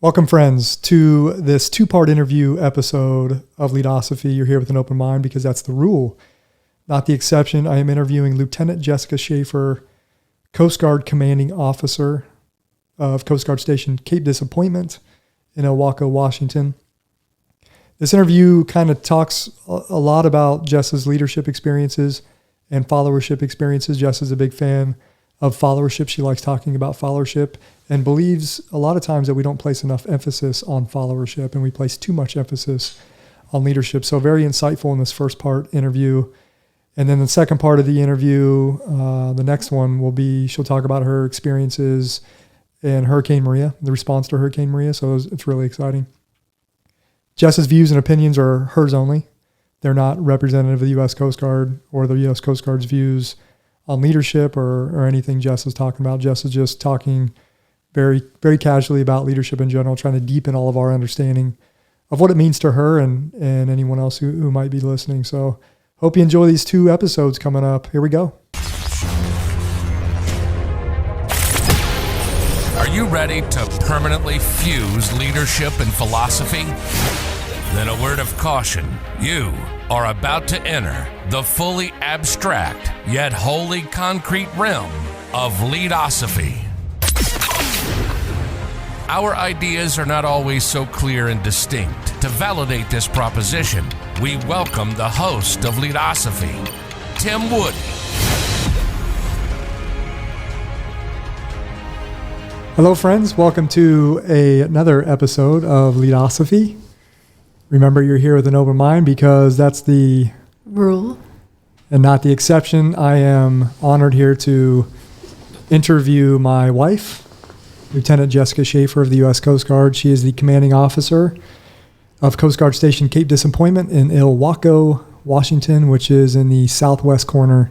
Welcome, friends, to this two-part interview episode of Leadosophy. You're here with an open mind because that's the rule, not the exception. I am interviewing Lieutenant Jessica Shafer, Coast Guard Commanding Officer of Coast Guard Station Cape Disappointment in Ilwaco, Washington. This interview kind of talks a lot about Jess's leadership experiences and followership experiences. Jess is a big fan of followership. She likes talking about followership and believes a lot of times that we don't place enough emphasis on followership and we place too much emphasis on leadership. So very insightful in this first part interview. And then the second part of the interview, the next one will be, she'll talk about her experiences in Hurricane Maria, the response to Hurricane Maria. So it's really exciting. Jess's views and opinions are hers only. They're not representative of the U.S. Coast Guard or the U.S. Coast Guard's views on leadership or anything Jess is talking about. Jess is just talking very, very casually about leadership in general, trying to deepen all of our understanding of what it means to her and anyone else who might be listening. So hope you enjoy these two episodes coming up. Here we go. Are you ready to permanently fuse leadership and philosophy? Then a word of caution. You are about to enter the fully abstract yet wholly concrete realm of Leadosophy. Our ideas are not always so clear and distinct. To validate this proposition, we welcome the host of Leadosophy, Tim Woody. Hello, friends. Welcome to another episode of Leadosophy. Remember, you're here with an open mind because that's the rule and not the exception. I am honored here to interview my wife, Lieutenant Jessica Shafer of the U.S. Coast Guard. She is the commanding officer of Coast Guard Station Cape Disappointment in Ilwaco, Washington, which is in the southwest corner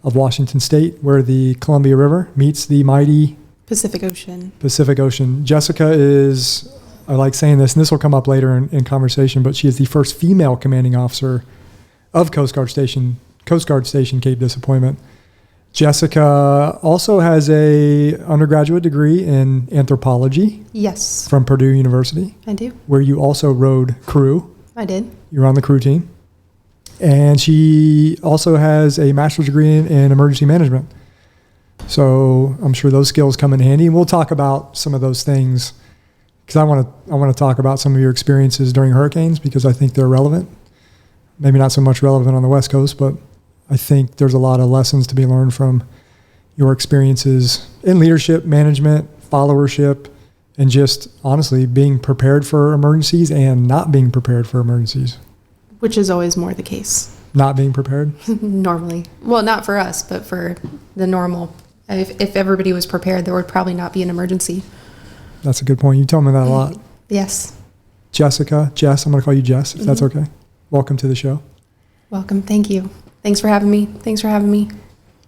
of Washington State, where the Columbia River meets the mighty Pacific Ocean. Jessica is, I like saying this, and this will come up later in conversation, but she is the first female commanding officer of Coast Guard Station Cape Disappointment. Jessica also has a undergraduate degree in anthropology. Yes. From Purdue University. I do. Where you also rode crew. I did. You were on the crew team. And she also has a master's degree in emergency management. So I'm sure those skills come in handy. And we'll talk about some of those things because I want to talk about some of your experiences during hurricanes because I think they're relevant. Maybe not so much relevant on the West Coast, but I think there's a lot of lessons to be learned from your experiences in leadership, management, followership, and just honestly being prepared for emergencies and not being prepared for emergencies. Which is always more the case. Not being prepared? Normally. Well, not for us, but for the normal. If everybody was prepared, there would probably not be an emergency. That's a good point. You told me that a lot. Yes. Jess, I'm going to call you Jess, if that's okay. Welcome to the show. Welcome. Thank you. Thanks for having me.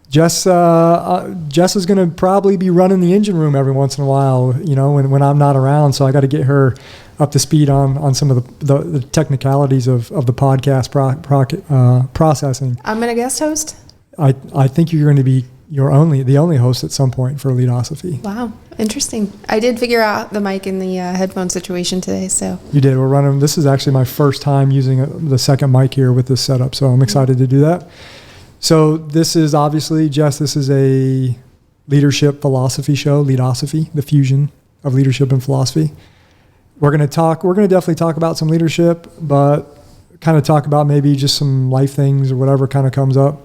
Jess is going to probably be running the engine room every once in a while, when I'm not around. So I got to get her up to speed on some of the technicalities of the podcast processing. I'm going to guest host. I think you're going to be the only host at some point for Leadosophy. Wow. Interesting. I did figure out the mic and the headphone situation today, so. You did. We're running. This is actually my first time using the second mic here with this setup, so I'm excited to do that. So this is obviously, Jess, this is a leadership philosophy show, Leadosophy, the fusion of leadership and philosophy. We're going to definitely talk about some leadership, but kind of talk about maybe just some life things or whatever kind of comes up.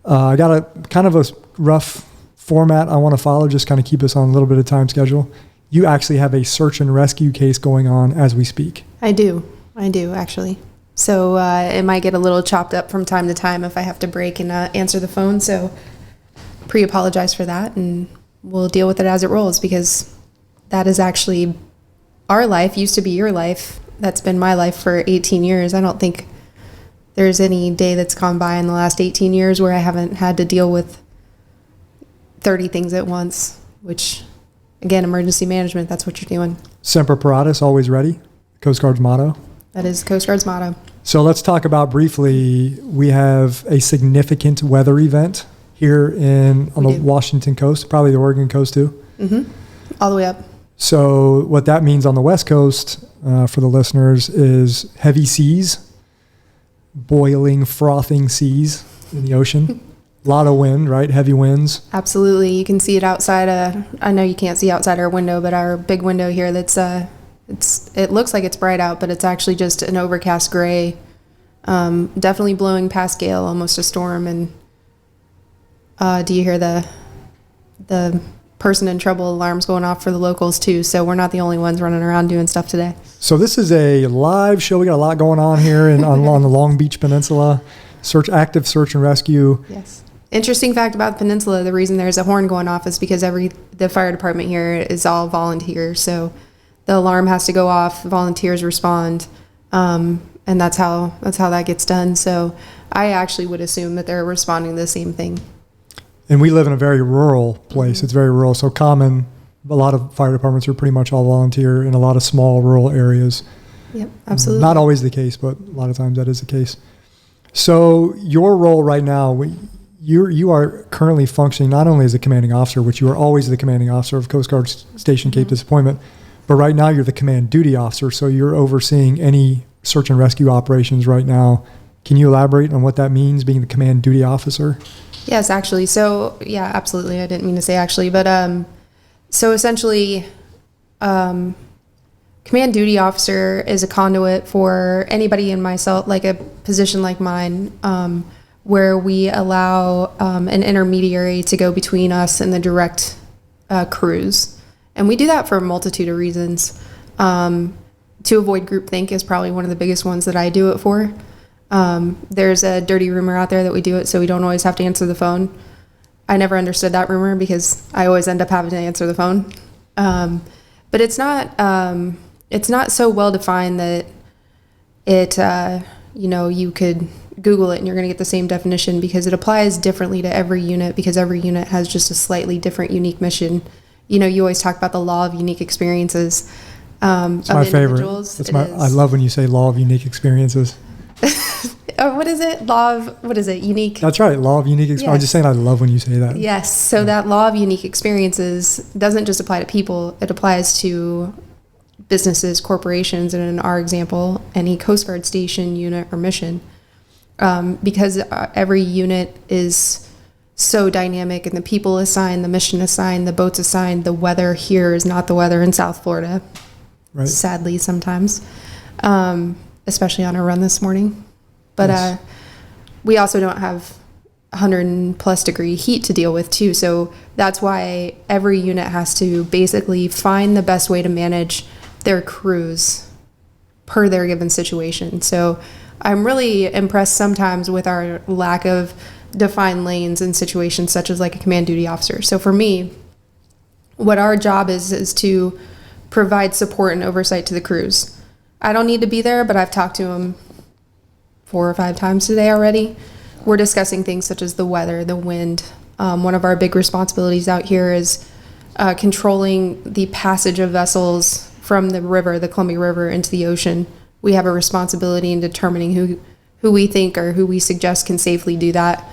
I got a kind of a rough format I want to follow, just kind of keep us on a little bit of time schedule. You actually have a search and rescue case going on as we speak. I do actually. So it might get a little chopped up from time to time if I have to break and answer the phone. So pre-apologize for that, and we'll deal with it as it rolls because that is actually our life, used to be your life. That's been my life for 18 years. I don't think there's any day that's gone by in the last 18 years where I haven't had to deal with 30 things at once, which, again, emergency management, that's what you're doing. Semper Paratus, always ready, Coast Guard's motto. That is Coast Guard's motto. So let's talk about briefly, we have a significant weather event here on the Washington coast, probably the Oregon coast too. Mm-hmm. All the way up. So what that means on the West Coast, for the listeners, is heavy seas, boiling, frothing seas in the ocean. A lot of wind, right? Heavy winds. Absolutely. You can see it outside. I know you can't see outside our window, but our big window here, it looks like it's bright out, but it's actually just an overcast gray. Definitely blowing past gale, almost a storm. And do you hear the person in trouble alarms going off for the locals too? So we're not the only ones running around doing stuff today. So this is a live show. We got a lot going on here on the Long Beach Peninsula. Active search and rescue. Yes. Interesting fact about the peninsula, the reason there's a horn going off is because the fire department here is all volunteer. So the alarm has to go off, volunteers respond, and that's how that gets done. So I actually would assume that they're responding to the same thing. And we live in a very rural place. Mm-hmm. It's very rural. So a lot of fire departments are pretty much all volunteer in a lot of small rural areas. Yep, absolutely. Not always the case, but a lot of times that is the case. So your role right now, you are currently functioning not only as a commanding officer, which you are always the commanding officer of Coast Guard Station Cape Disappointment, but right now you're the command duty officer. So you're overseeing any search and rescue operations right now. Can you elaborate on what that means, being the command duty officer? Yes, actually. So yeah, absolutely. I didn't mean to say actually, but so essentially, command duty officer is a conduit for anybody in myself, like a position like mine, where we allow an intermediary to go between us and the direct crews. And we do that for a multitude of reasons. To avoid groupthink is probably one of the biggest ones that I do it for. There's a dirty rumor out there that we do it so we don't always have to answer the phone. I never understood that rumor because I always end up having to answer the phone. But it's not so well defined that you could Google it and you're going to get the same definition, because it applies differently to every unit, because every unit has just a slightly different, unique mission. You always talk about the law of unique experiences. It's my favorite. I love when you say law of unique experiences. What is it? Unique? That's right. Law of unique experiences. Yes. I'm just saying I love when you say that. Yes. So that law of unique experiences doesn't just apply to people. It applies to businesses, corporations, and in our example, any Coast Guard station, unit, or mission. Because every unit is so dynamic, and the people assigned, the mission assigned, the boats assigned, the weather here is not the weather in South Florida. Right. Sadly, sometimes. Especially on our run this morning. But yes. We also don't have 100+ degree heat to deal with too. So that's why every unit has to basically find the best way to manage their crews per their given situation. So I'm really impressed sometimes with our lack of defined lanes in situations such as like a command duty officer. So for me, what our job is to provide support and oversight to the crews. I don't need to be there, but I've talked to them 4 or 5 times today already. We're discussing things such as the weather, the wind. One of our big responsibilities out here is controlling the passage of vessels from the river, the Columbia River, into the ocean. We have a responsibility in determining who we think or who we suggest can safely do that.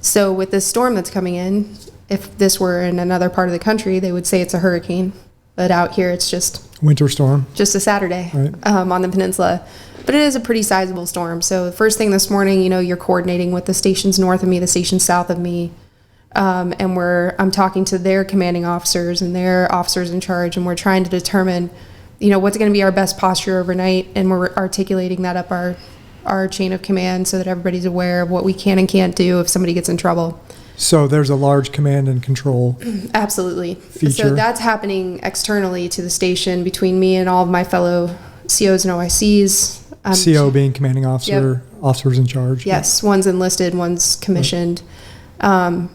So with this storm that's coming in, if this were in another part of the country, they would say it's a hurricane. But out here, it's just winter storm. Just a Saturday, right. On the peninsula. But it is a pretty sizable storm. So the first thing this morning, you're coordinating with the stations north of me, the stations south of me. And I'm talking to their commanding officers and their officers in charge, and we're trying to determine, what's going to be our best posture overnight. And we're articulating that up our chain of command so that everybody's aware of what we can and can't do if somebody gets in trouble. So there's a large command and control. Absolutely. Feature. So that's happening externally to the station between me and all of my fellow COs and OICs. CO being commanding officer, yep. Officers in charge. Yes, one's enlisted, one's commissioned. Right.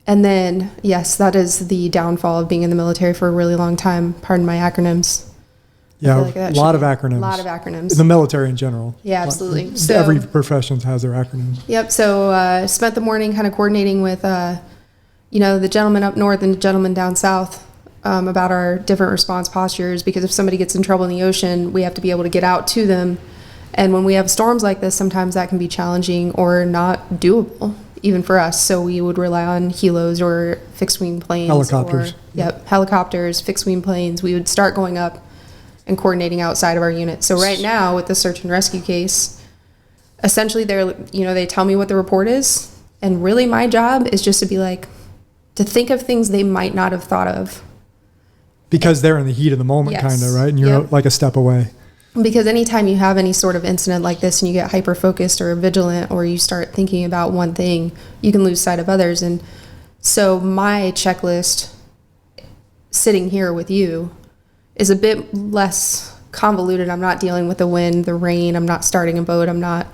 And then, yes, that is the downfall of being in the military for a really long time. Pardon my acronyms. Yeah, a lot of acronyms. A lot of acronyms. The military in general. Yeah, absolutely. So, every profession has their acronyms. Yep. So spent the morning kind of coordinating with, the gentleman up north and the gentleman down south about our different response postures, because if somebody gets in trouble in the ocean, we have to be able to get out to them. And when we have storms like this, sometimes that can be challenging or not doable. even for us. So we would rely on helos or fixed wing planes. Helicopters. Helicopters, fixed wing planes. We would start going up and coordinating outside of our unit. So right now with the search and rescue case, essentially they tell me what the report is. And really my job is just to be like, to think of things they might not have thought of. Because they're in the heat of the moment, Yes. kind of, right? And you're like a step away. Because anytime you have any sort of incident like this and you get hyper-focused or vigilant or you start thinking about one thing, you can lose sight of others. And so my checklist sitting here with you is a bit less convoluted. I'm not dealing with the wind, the rain. I'm not starting a boat. I'm not,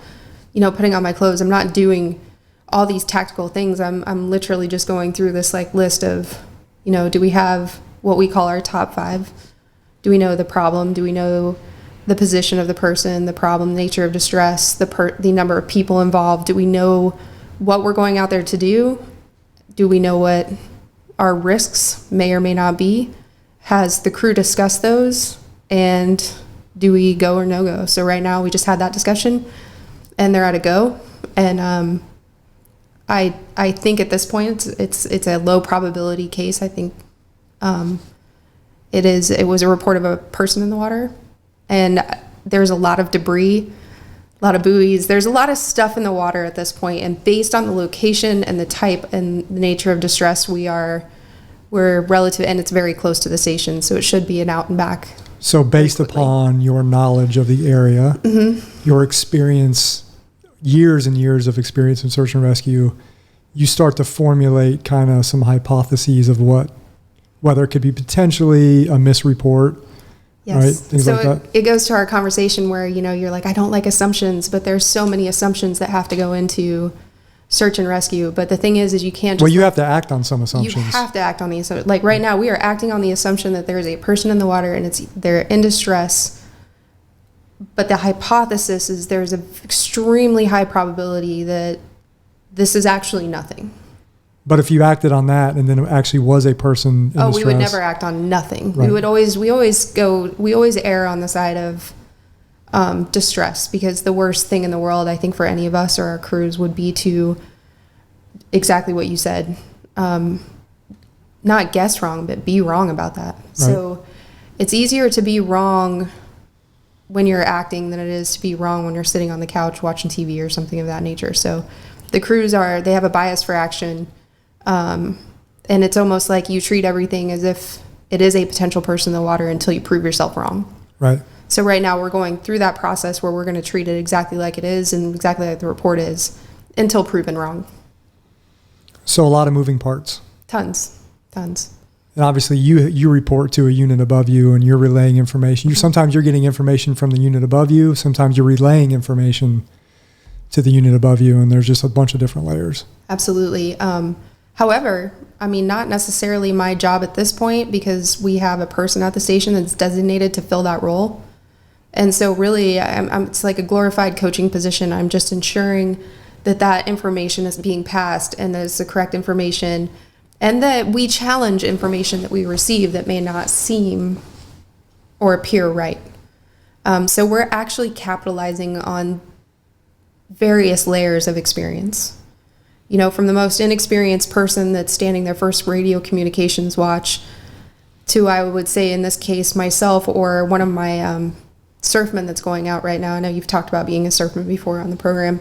putting on my clothes. I'm not doing all these tactical things. I'm literally just going through this like list of, do we have what we call our top 5? Do we know the problem? Do we know the position of the person, the problem, nature of distress, the number of people involved? Do we know what we're going out there to do? Do we know what our risks may or may not be? Has the crew discussed those? And do we go or no go? So right now we just had that discussion and they're at a go. And I think at this point it's a low probability case. I think it was a report of a person in the water. And there's a lot of debris, a lot of buoys. There's a lot of stuff in the water at this point. And based on the location and the type and the nature of distress, we're relative, and it's very close to the station. So it should be an out and back. So based upon your knowledge of the area, your experience, years and years of experience in search and rescue, you start to formulate kind of some hypotheses of whether it could be potentially a misreport. Yes. Right? Things so like that. It goes to our conversation where, you're like, I don't like assumptions, but there's so many assumptions that have to go into search and rescue. But the thing is you can't just... Well, you have to act on some assumptions. You have to act on the assumption. Like right now, we are acting on the assumption that there is a person in the water and they're in distress. But the hypothesis is there's an extremely high probability that this is actually nothing. But if you acted on that and then it actually was a person in distress... we would never act on nothing. Right. We always err on the side of distress, because the worst thing in the world, I think, for any of us or our crews would be to exactly what you said, not guess wrong, but be wrong about that. Right. So it's easier to be wrong when you're acting than it is to be wrong when you're sitting on the couch watching TV or something of that nature. So the crews they have a bias for action. And it's almost like you treat everything as if it is a potential person in the water until you prove yourself wrong. Right. So right now we're going through that process where we're going to treat it exactly like it is and exactly like the report is until proven wrong. So a lot of moving parts. Tons. And obviously you report to a unit above you and you're relaying information. Sometimes you're getting information from the unit above you. Sometimes you're relaying information to the unit above you, and there's just a bunch of different layers. Absolutely. However, not necessarily my job at this point, because we have a person at the station that's designated to fill that role. And so really, it's like a glorified coaching position. I'm just ensuring that information is being passed and that it's the correct information, and that we challenge information that we receive that may not seem or appear right. So we're actually capitalizing on various layers of experience. From the most inexperienced person that's standing their first radio communications watch to, I would say in this case, myself or one of my surfmen that's going out right now. I know you've talked about being a surfman before on the program.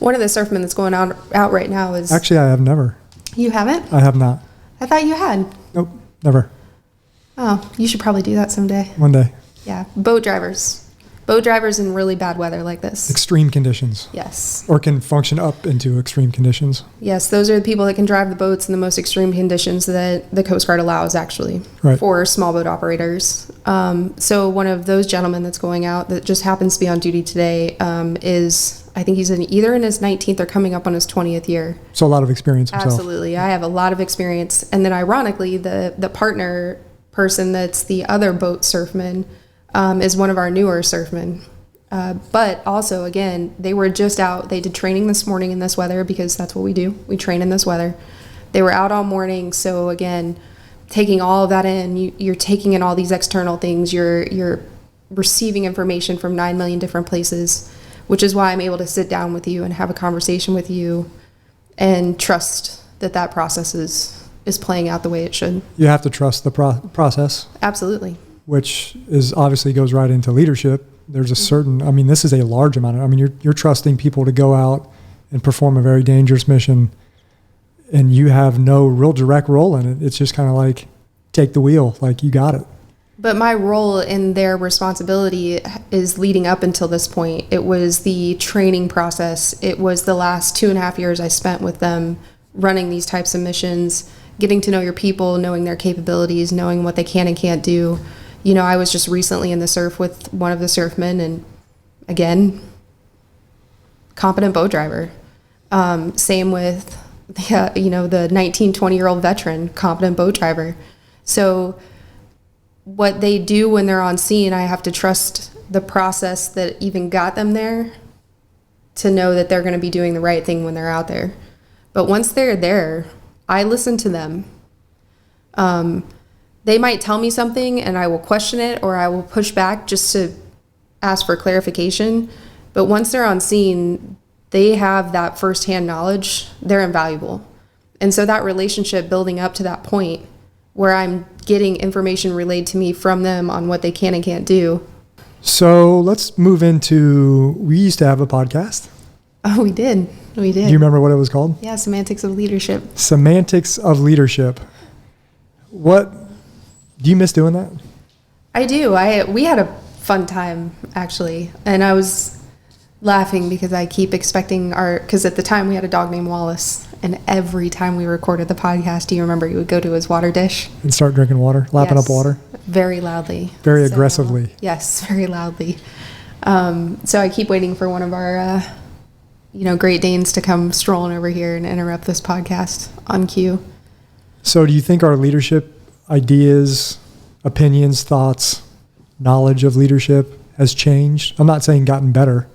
One of the surfmen that's going out right now is... Actually, I have never. You haven't? I have not. I thought you had. Nope, never. Oh, you should probably do that someday. One day. Yeah, boat drivers in really bad weather like this. Extreme conditions. Yes. Or can function up into extreme conditions. Yes, those are the people that can drive the boats in the most extreme conditions that the Coast Guard allows, actually, right, for small boat operators. So one of those gentlemen that's going out that just happens to be on duty today is, I think he's either in his 19th or coming up on his 20th year. So a lot of experience himself. Absolutely. I have a lot of experience. And then ironically, the partner person that's the other boat surfman is one of our newer surfmen. But also, again, they were just out. They did training this morning in this weather, because that's what we do. We train in this weather. They were out all morning. So again, taking all of that in, you're taking in all these external things. You're receiving information from 9 million different places, which is why I'm able to sit down with you and have a conversation with you and trust that process is playing out the way it should. You have to trust the process. Absolutely. Which is obviously goes right into leadership. There's a certain, I mean, this is a large amount of, I mean, you're trusting people to go out and perform a very dangerous mission, and you have no real direct role in it. It's just kind of like, take the wheel, like you got it. But my role in their responsibility is leading up until this point. It was the training process. It was the last 2.5 years I spent with them running these types of missions, getting to know your people, knowing their capabilities, knowing what they can and can't do. You know, I was just recently in the surf with one of the surfmen, and again, competent boat driver. Same with, the 19, 20-year-old veteran, competent boat driver. So what they do when they're on scene, I have to trust the process that even got them there to know that they're going to be doing the right thing when they're out there. But once they're there, I listen to them. They might tell me something and I will question it, or I will push back just to ask for clarification. But once they're on scene, they have that firsthand knowledge. They're invaluable. And so that relationship building up to that point where I'm getting information relayed to me from them on what they can and can't do. So let's move into, we used to have a podcast. Oh, we did. We did. Do you remember what it was called? Yeah, Semantics of Leadership. Semantics of Leadership. Do you miss doing that? I do. We had a fun time, actually. And I was laughing because I keep expecting because at the time we had a dog named Wallace. And every time we recorded the podcast, do you remember he would go to his water dish? And start drinking water, lapping up water? Very loudly. Very aggressively. Yes, very loudly. So I keep waiting for one of our, Great Danes to come strolling over here and interrupt this podcast on cue. So do you think our leadership ideas, opinions, thoughts, knowledge of leadership has changed? I'm not saying gotten better,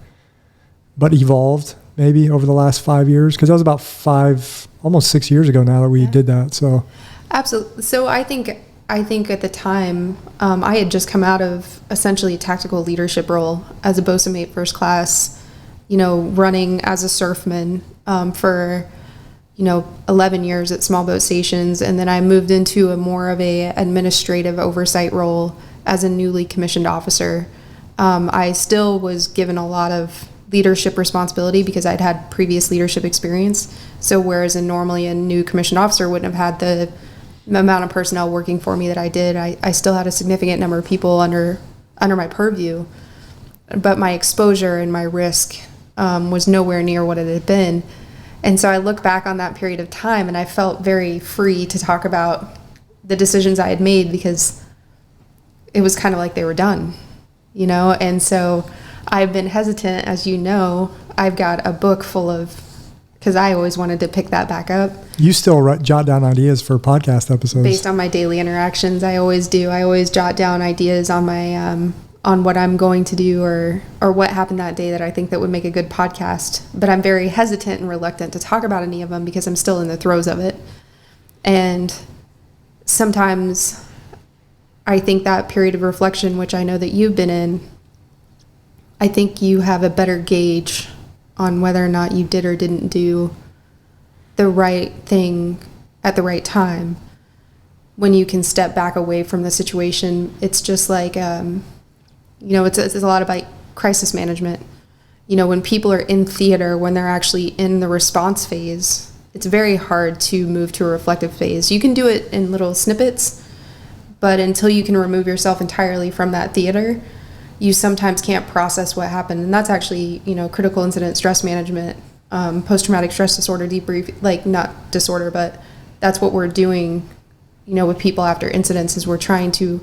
but evolved maybe over the last 5 years? Because that was about almost 6 years ago now that we did that. So absolutely. So I think at the time, I had just come out of essentially a tactical leadership role as a bosun mate first class, running as a surfman for 11 years at small boat stations. And then I moved into a more of a administrative oversight role as a newly commissioned officer. I still was given a lot of leadership responsibility because I'd had previous leadership experience. So whereas normally a new commissioned officer wouldn't have had the amount of personnel working for me that I did, I still had a significant number of people under my purview. But my exposure and my risk was nowhere near what it had been. And so I look back on that period of time and I felt very free to talk about the decisions I had made because it was kind of like they were done, And so I've been hesitant, as you know. I've got a book full of, because I always wanted to pick that back up. You still jot down ideas for podcast episodes? Based on my daily interactions, I always do. I always jot down ideas on my on what I'm going to do or what happened that day that I think that would make a good podcast. But I'm very hesitant and reluctant to talk about any of them because I'm still in the throes of it. And sometimes I think that period of reflection, which I know that you've been in, I think you have a better gauge on whether or not you did or didn't do the right thing at the right time. When you can step back away from the situation, it's just like, it's a lot about crisis management. When people are in theater, when they're actually in the response phase, it's very hard to move to a reflective phase. You can do it in little snippets, but until you can remove yourself entirely from that theater, you sometimes can't process what happened. And that's actually, critical incident stress management, post-traumatic stress disorder debrief, like not disorder, but that's what we're doing, with people after incidents is we're trying to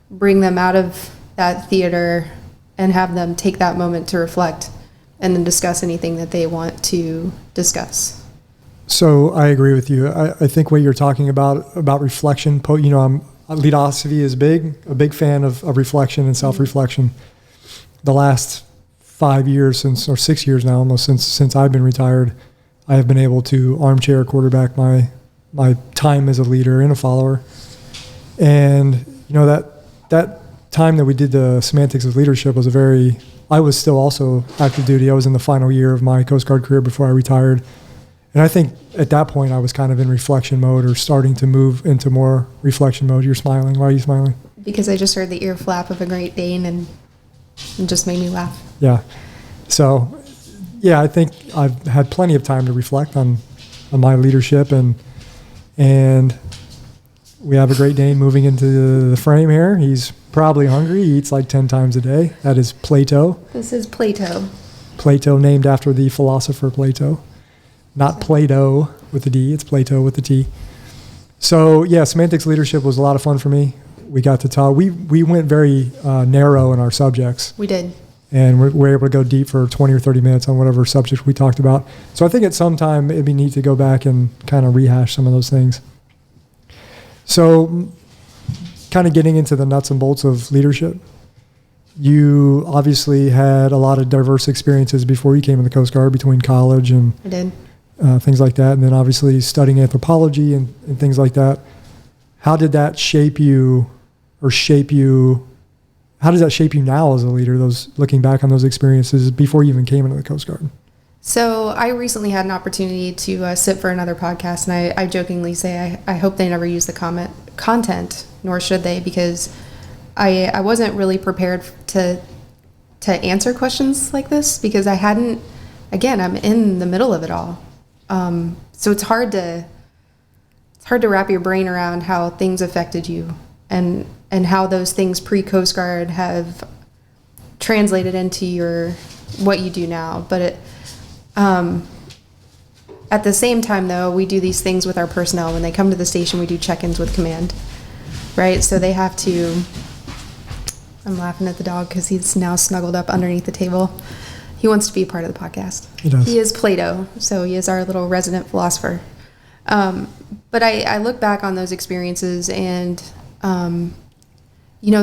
bring them out of that theater and have them take that moment to reflect and then discuss anything that they want to discuss. So I agree with you. I think what you're talking about reflection, Leadosophy is a big fan of reflection and self-reflection. The last 5 years or 6 years now, almost since I've been retired, I have been able to armchair quarterback my time as a leader and a follower. And that time that we did the Semantics of Leadership was I was still also active duty. I was in the final year of my Coast Guard career before I retired. And I think at that point I was kind of in reflection mode or starting to move into more reflection mode. You're smiling. Why are you smiling? Because I just heard the ear flap of a Great Dane and it just made me laugh. Yeah. So, yeah, I think I've had plenty of time to reflect on my leadership, and we have a Great Dane moving into the frame here. He's probably hungry. He eats like 10 times a day. That is Plato. This is Plato. Plato, named after the philosopher Plato. Not Plato with the D, it's Plato with the T. So, yeah, semantics leadership was a lot of fun for me. We got to talk. We went very narrow in our subjects. We did. And we're able to go deep for 20 or 30 minutes on whatever subject we talked about. So I think at some time it'd be neat to go back and kind of rehash some of those things. So kind of getting into the nuts and bolts of leadership. You obviously had a lot of diverse experiences before you came in the Coast Guard, between college and I did. Things like that. And then obviously studying anthropology and things like that. How did that shape you How does that shape you now as a leader, those looking back on those experiences before you even came into the Coast Guard? So I recently had an opportunity to sit for another podcast, and I jokingly say I hope they never use the content, nor should they, because I wasn't really prepared to answer questions like this, because I hadn't, again, I'm in the middle of it all. So it's hard to wrap your brain around how things affected you and how those things pre-Coast Guard have translated into what you do now. But at the same time, though, we do these things with our personnel. When they come to the station, we do check-ins with command, right? So they have to, I'm laughing at the dog because he's now snuggled up underneath the table. He wants to be a part of the podcast. He does. He is Plato, so he is our little resident philosopher. But I look back on those experiences and,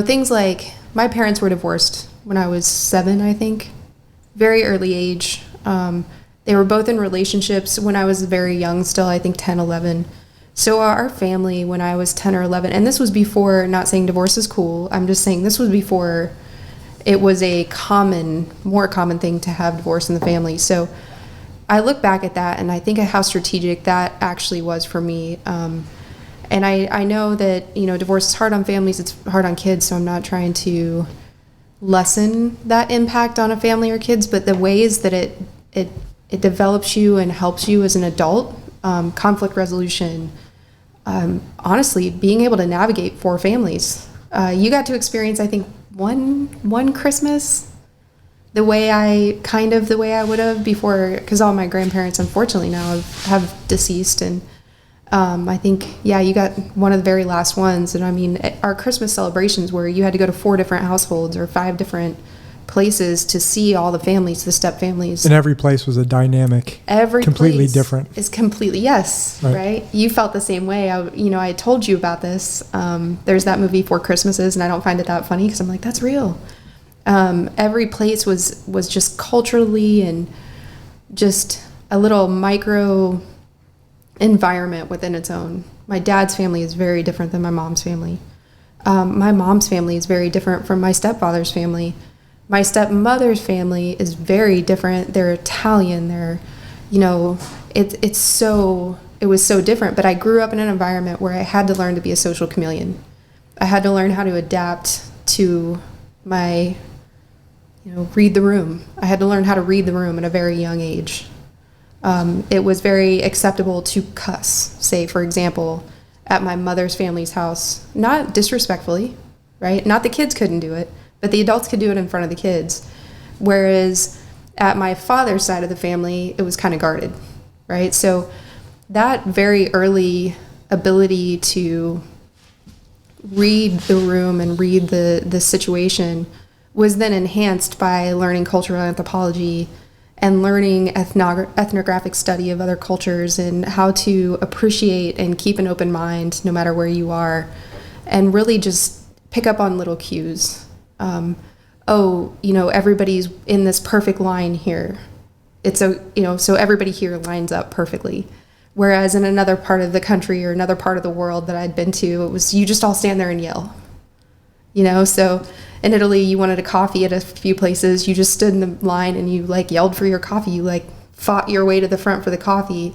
things like my parents were divorced when I was 7, I think, very early age. They were both in relationships when I was very young still, I think 10, 11. So our family, when I was 10 or 11, and this was before, not saying divorce is cool, I'm just saying this was before it was a more common thing to have divorce in the family. So I look back at that and I think of how strategic that actually was for me. And I know that, divorce is hard on families, it's hard on kids, so I'm not trying to lessen that impact on a family or kids, but the ways that it develops you and helps you as an adult, conflict resolution, honestly, being able to navigate 4 families. You got to experience, I think, one Christmas the way I would have before, because all my grandparents, unfortunately, now have deceased. And I think, you got one of the very last ones. And I mean, our Christmas celebrations where you had to go to 4 different households or 5 different places to see all the families, the step families. And every place was a dynamic, completely different. Is completely, yes, right? You felt the same way. I told you about this. There's that movie 4 Christmases, and I don't find it that funny because I'm like, that's real. Every place was just culturally and just a little micro environment within its own. My dad's family is very different than my mom's family. My mom's family is very different from my stepfather's family. My stepmother's family is very different. They're Italian. It was so different. But I grew up in an environment where I had to learn to be a social chameleon. I had to learn how to adapt to my, read the room. I had to learn how to read the room at a very young age. It was very acceptable to cuss, say, for example, at my mother's family's house, not disrespectfully, right? Not the kids couldn't do it, but the adults could do it in front of the kids. Whereas at my father's side of the family, it was kind of guarded, right? So that very early ability to read the room and read the situation was then enhanced by learning cultural anthropology and learning ethnographic study of other cultures and how to appreciate and keep an open mind no matter where you are, and really just pick up on little cues. Everybody's in this perfect line here. So everybody here lines up perfectly. Whereas in another part of the country or another part of the world that I'd been to, it was you just all stand there and yell. So in Italy, you wanted a coffee at a few places, you just stood in the line and you yelled for your coffee. You fought your way to the front for the coffee.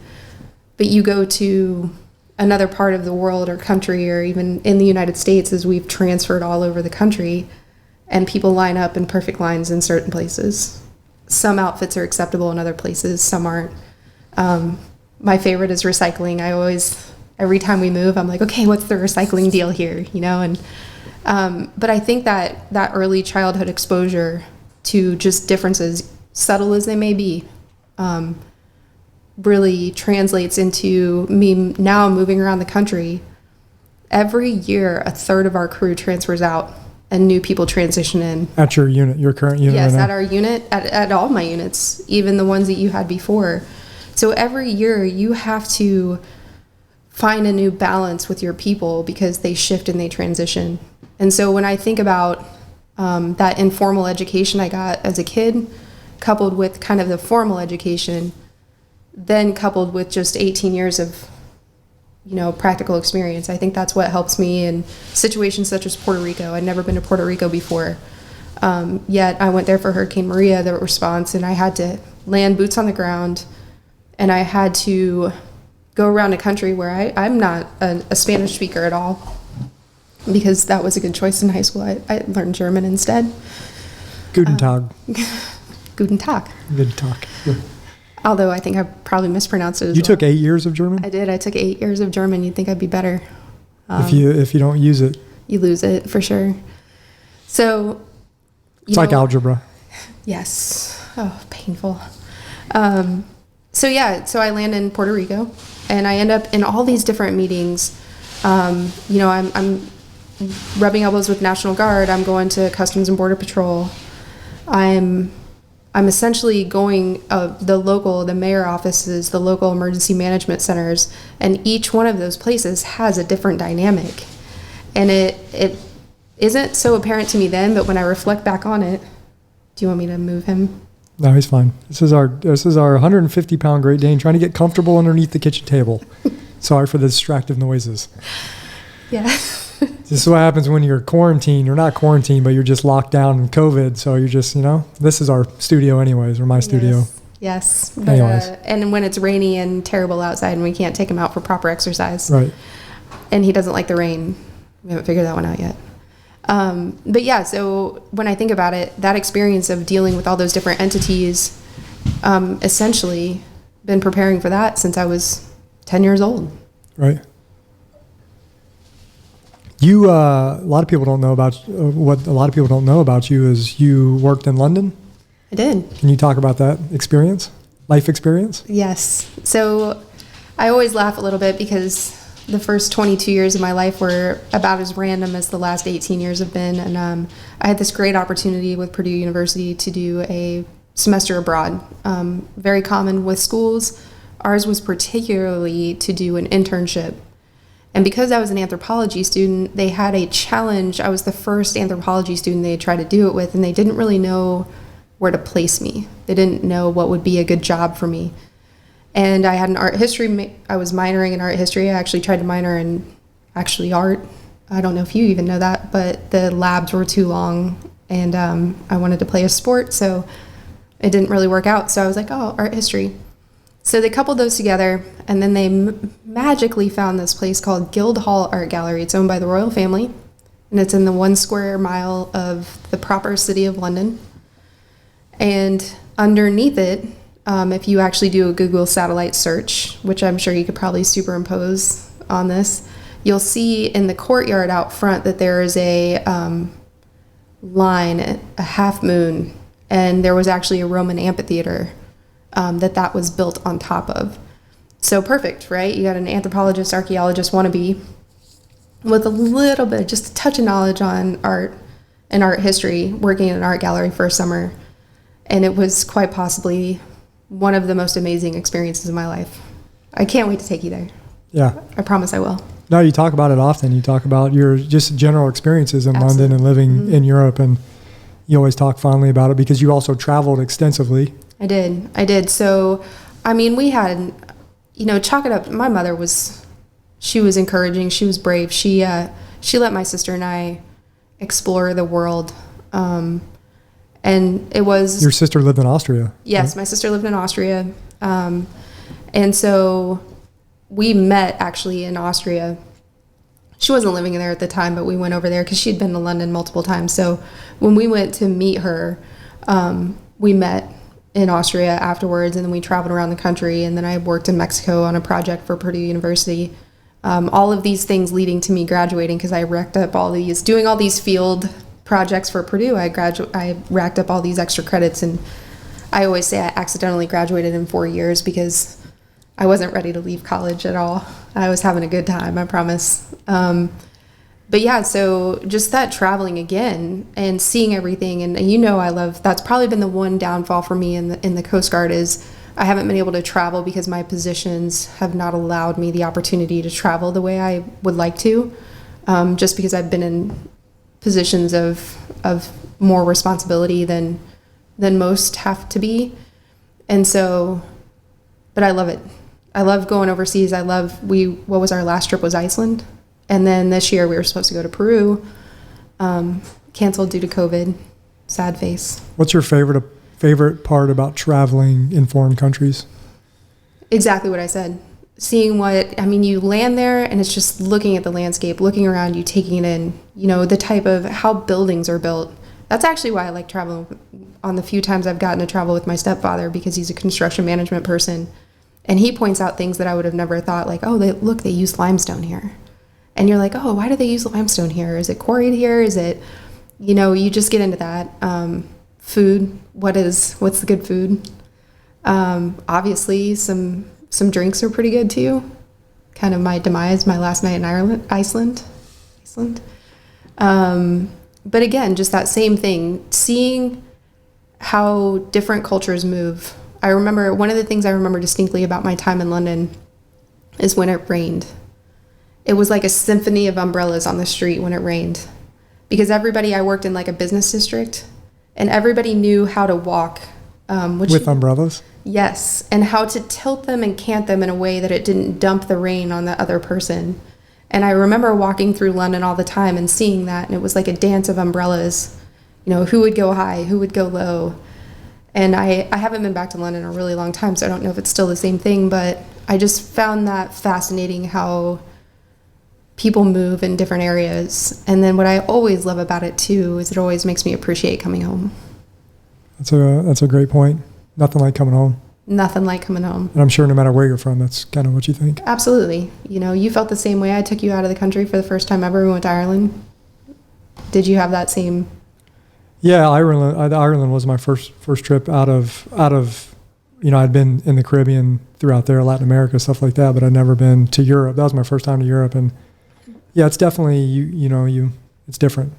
But you go to another part of the world or country, or even in the United States, as we've transferred all over the country, and people line up in perfect lines in certain places. Some outfits are acceptable in other places, some aren't. My favorite is recycling. I always, every time we move, I'm like, okay, what's the recycling deal here? You know, and but I think that early childhood exposure to just differences, subtle as they may be, really translates into me now moving around the country. Every year, a third of our crew transfers out and new people transition in. At your unit, your current unit? Yes, right now? at our unit, at all my units, even the ones that you had before. So every year you have to find a new balance with your people because they shift and they transition. And so when I think about that informal education I got as a kid, coupled with kind of the formal education, then coupled with just 18 years of, you know, practical experience, I think that's what helps me in situations such as Puerto Rico. I'd never been to Puerto Rico before, yet I went there for Hurricane Maria, the response, and I had to land boots on the ground, and I had to go around a country where I'm not a Spanish speaker at all, because that was a good choice in high school. I learned German instead. Guten Tag. Guten Tag. Guten Tag. Yeah. Although I think I probably mispronounced it as You well. took 8 years of German? I did. I took 8 years of German. You'd think I'd be better. If you don't use it. You lose it, for sure. So, It's like algebra. Yes. Oh, painful. So I land in Puerto Rico, and I end up in all these different meetings. You know, I'm rubbing elbows with National Guard. I'm going to Customs and Border Patrol. I'm essentially going the mayor offices, the local emergency management centers, and each one of those places has a different dynamic. And it isn't so apparent to me then, but when I reflect back on it, do you want me to move him? No, he's fine. This is our 150-pound Great Dane trying to get comfortable underneath the kitchen table. Sorry for the distractive noises. Yeah. This is what happens when you're quarantined. You're not quarantined, but you're just locked down in COVID. So you're just, you know, this is our studio anyways, or my studio. Yes. But, Anyways. And when it's rainy and terrible outside and we can't take him out for proper exercise. Right. And he doesn't like the rain. We haven't figured that one out yet. But yeah, so when I think about it, that experience of dealing with all those different entities, essentially been preparing for that since I was 10 years old. Right. You, a lot of people don't know about what a lot of people don't know about you is you worked in London. I did. Can you talk about that experience, life experience? Yes. So I always laugh a little bit because the first 22 years of my life were about as random as the last 18 years have been. And I had this great opportunity with Purdue University to do a semester abroad. Very common with schools. Ours was particularly to do an internship. And because I was an anthropology student, they had a challenge. I was the first anthropology student they had tried to do it with, and they didn't really know where to place me. They didn't know what would be a good job for me. And I had an art history. I was minoring in art history. I actually tried to minor in art. I don't know if you even know that, but the labs were too long, and I wanted to play a sport, so it didn't really work out. So I was like, oh, art history. So they coupled those together, and then they magically found this place called Guildhall Art Gallery. It's owned by the royal family, and it's in the 1 square mile of the proper city of London. And underneath it, if you actually do a Google satellite search, which I'm sure you could probably superimpose on this, you'll see in the courtyard out front that there is a line, a half moon, and there was actually a Roman amphitheater that was built on top of. So perfect, right? You got an anthropologist, archaeologist wannabe with a little bit, just a touch of knowledge on art and art history, working in an art gallery for a summer. And it was quite possibly one of the most amazing experiences of my life. I can't wait to take you there. Yeah. I promise I will. No, you talk about it often. You talk about your just general experiences in Absolutely. London and living in Europe, and you always talk fondly about it because you also traveled extensively. I did. So, I mean, we had, chalk it up. My mother she was encouraging. She was brave. She let my sister and I explore the world. And it was... Your sister lived in Austria. Yes, right? My sister lived in Austria. And so we met actually in Austria. She wasn't living there at the time, but we went over there because she'd been to London multiple times. So when we went to meet her, we met in Austria afterwards, and then we traveled around the country, and then I worked in Mexico on a project for Purdue University. All of these things leading to me graduating, because I racked up doing all these field projects for Purdue. I racked up all these extra credits, and I always say I accidentally graduated in 4 years because I wasn't ready to leave college at all. I was having a good time, I promise. But yeah, so just that traveling again and seeing everything, and that's probably been the one downfall for me in the Coast Guard is I haven't been able to travel because my positions have not allowed me the opportunity to travel the way I would like to, just because I've been in positions of more responsibility than most have to be. And so, but I love it. I love going overseas. What was our last trip was Iceland. And then this year we were supposed to go to Peru, canceled due to COVID. Sad face. What's your favorite part about traveling in foreign countries? Exactly what I said. Seeing you land there and it's just looking at the landscape, looking around you, taking it in, the type of how buildings are built. That's actually why I like traveling on the few times I've gotten to travel with my stepfather, because he's a construction management person. And he points out things that I would have never thought, like, oh, they use limestone here. And you're like, oh, why do they use limestone here? Is it quarried here? Is it, you just get into that. Food, what's the good food? Obviously, some drinks are pretty good too. Kind of my demise, my last night in Iceland. But again, just that same thing, seeing how different cultures move. I remember, one of the things I remember distinctly about my time in London is when it rained. It was like a symphony of umbrellas on the street when it rained, because I worked in like a business district, and everybody knew how to walk. With umbrellas? Yes, and how to tilt them and cant them in a way that it didn't dump the rain on the other person. And I remember walking through London all the time and seeing that, and it was like a dance of umbrellas. Who would go high, who would go low. And I haven't been back to London in a really long time, so I don't know if it's still the same thing, but I just found that fascinating how people move in different areas. And then what I always love about it too is it always makes me appreciate coming home. That's a great point. Nothing like coming home. Nothing like coming home. And I'm sure no matter where you're from, that's kind of what you think. Absolutely. You felt the same way. I took you out of the country for the first time ever. We went to Ireland. Did you have that same? Yeah, Ireland was my first trip out of I'd been in the Caribbean, throughout there, Latin America, stuff like that, but I'd never been to Europe. That was my first time to Europe, and yeah, it's definitely it's different.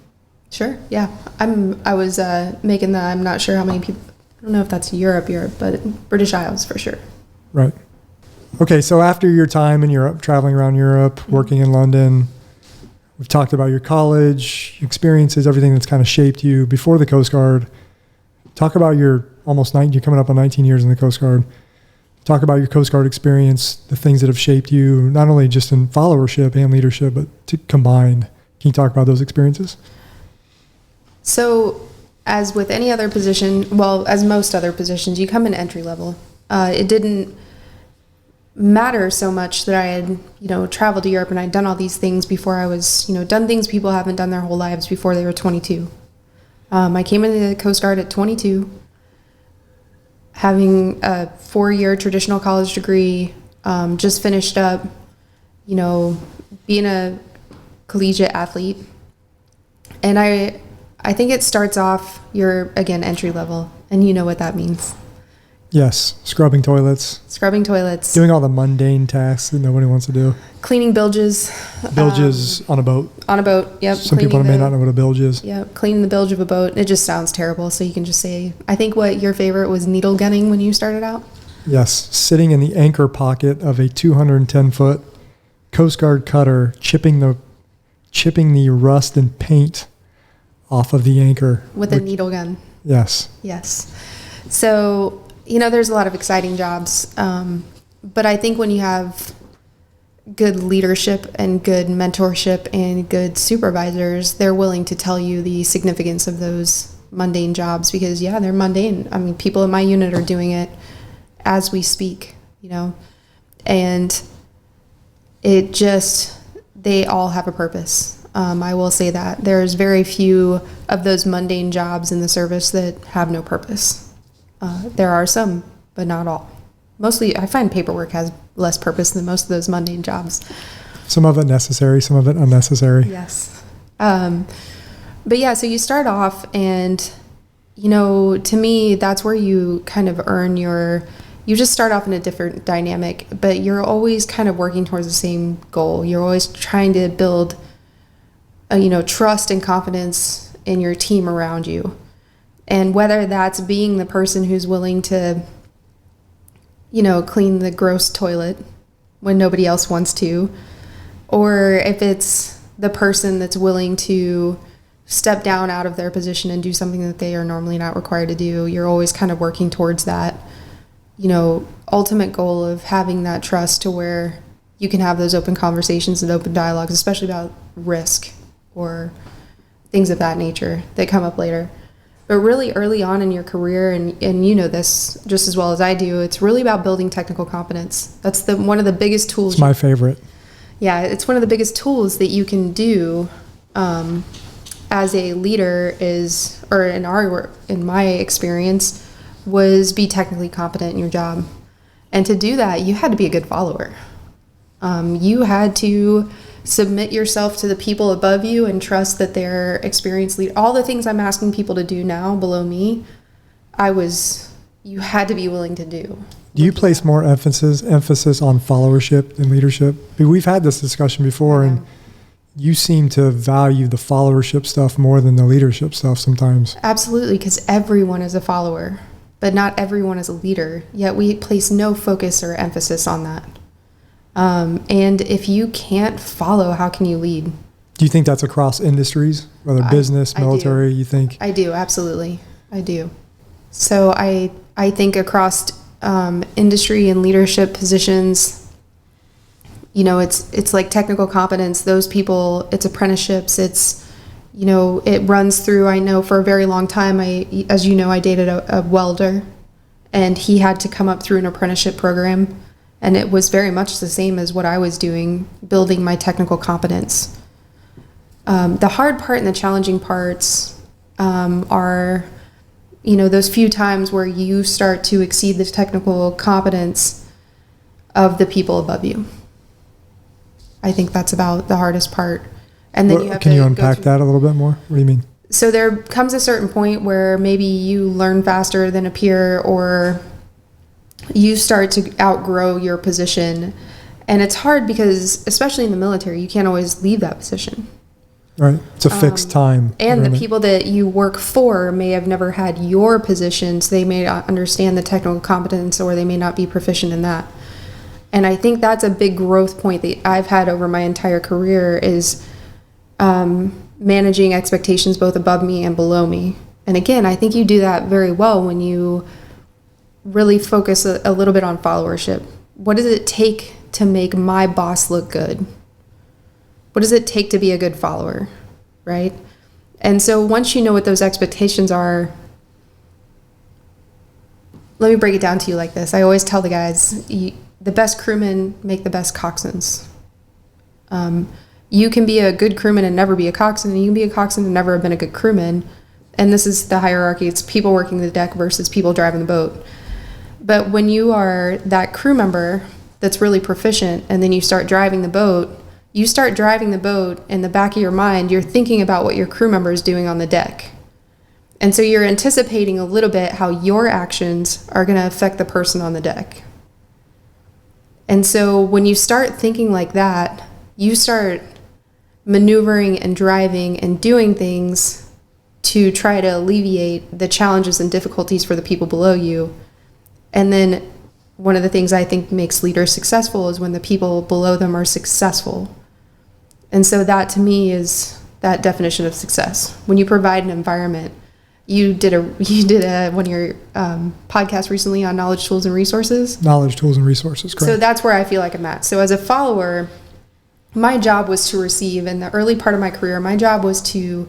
Sure. Yeah. I was making I'm not sure how many people, I don't know if that's Europe, but British Isles for sure. Right. Okay, so after your time in Europe, traveling around Europe, working in London, we've talked about your college experiences, everything that's kind of shaped you before the Coast Guard. Talk about you're coming up on 19 years in the Coast Guard. Talk about your Coast Guard experience, the things that have shaped you, not only just in followership and leadership, but combined. Can you talk about those experiences? So, as with any other position, well, as most other positions, you come in entry level. It didn't matter so much that I had, traveled to Europe and I'd done all these things before I was, done things people haven't done their whole lives before they were 22. I came into the Coast Guard at 22, having a 4-year traditional college degree, just finished up, being a collegiate athlete. And I think it starts off, you're, again, entry level, and you know what that means. Yes, scrubbing toilets. Doing all the mundane tasks that nobody wants to do. Cleaning bilges. On a boat. On a boat, yep. Some people may not know what a bilge is. Yep, cleaning the bilge of a boat. It just sounds terrible, so you can just say, I think what your favorite was needle gunning when you started out? Yes, sitting in the anchor pocket of a 210-foot Coast Guard cutter, chipping the rust and paint off of the anchor. With a needle gun. Yes. So, there's a lot of exciting jobs, but I think when you have good leadership and good mentorship and good supervisors, they're willing to tell you the significance of those mundane jobs because, yeah, they're mundane. I mean, people in my unit are doing it as we speak, and they all have a purpose. I will say that there's very few of those mundane jobs in the service that have no purpose. There are some, but not all. Mostly, I find paperwork has less purpose than most of those mundane jobs. Some of it necessary, some of it unnecessary. Yes. But yeah, so you start off and, to me, that's where you kind of earn you just start off in a different dynamic, but you're always kind of working towards the same goal. You're always trying to build, trust and confidence in your team around you. And whether that's being the person who's willing to, clean the gross toilet when nobody else wants to, or if it's the person that's willing to step down out of their position and do something that they are normally not required to do, you're always kind of working towards that, ultimate goal of having that trust to where you can have those open conversations and open dialogues, especially about risk or things of that nature that come up later. But really early on in your career, and you know this just as well as I do, it's really about building technical competence. That's one of the biggest tools. It's my favorite. Yeah, it's one of the biggest tools that you can do as a leader in my experience, was be technically competent in your job. And to do that, you had to be a good follower. You had to submit yourself to the people above you and trust that they're experienced lead. All the things I'm asking people to do now below me, you had to be willing to do. Do you place more emphasis on followership than leadership? We've had this discussion before, and you seem to value the followership stuff more than the leadership stuff sometimes. Absolutely, because everyone is a follower, but not everyone is a leader. Yet we place no focus or emphasis on that. And if you can't follow, how can you lead? Do you think that's across industries, whether business, military, you think? I do, absolutely. I do. So I think across industry and leadership positions, it's like technical competence. Those people, it's apprenticeships. It's, it runs through. I know for a very long time, as you know, I dated a welder, and he had to come up through an apprenticeship program. And it was very much the same as what I was doing, building my technical competence. The hard part and the challenging parts are, those few times where you start to exceed the technical competence of the people above you. I think that's about the hardest part. And then can you unpack that a little bit more? What do you mean? So there comes a certain point where maybe you learn faster than a peer, or you start to outgrow your position. And it's hard because, especially in the military, you can't always leave that position. Right. It's a fixed time. And the people that you work for may have never had your position, so they may not understand the technical competence, or they may not be proficient in that. And I think that's a big growth point that I've had over my entire career, is managing expectations both above me and below me. And again, I think you do that very well when you really focus a little bit on followership. What does it take to make my boss look good? What does it take to be a good follower, right? And so once you know what those expectations are, let me break it down to you like this. I always tell the guys, the best crewmen make the best coxswains. You can be a good crewman and never be a coxswain, and you can be a coxswain and never have been a good crewman. And this is the hierarchy. It's people working the deck versus people driving the boat. But when you are that crew member that's really proficient, and then you start driving the boat in the back of your mind, you're thinking about what your crew member is doing on the deck. And so you're anticipating a little bit how your actions are going to affect the person on the deck. And so when you start thinking like that, you start maneuvering and driving and doing things to try to alleviate the challenges and difficulties for the people below you. And then one of the things I think makes leaders successful is when the people below them are successful. And so that to me is that definition of success. When you provide an environment, you did one of your podcasts recently on knowledge, tools, and resources. Knowledge, tools, and resources, correct. So that's where I feel like I'm at. So as a follower, my job was to receive. In the early part of my career, my job was to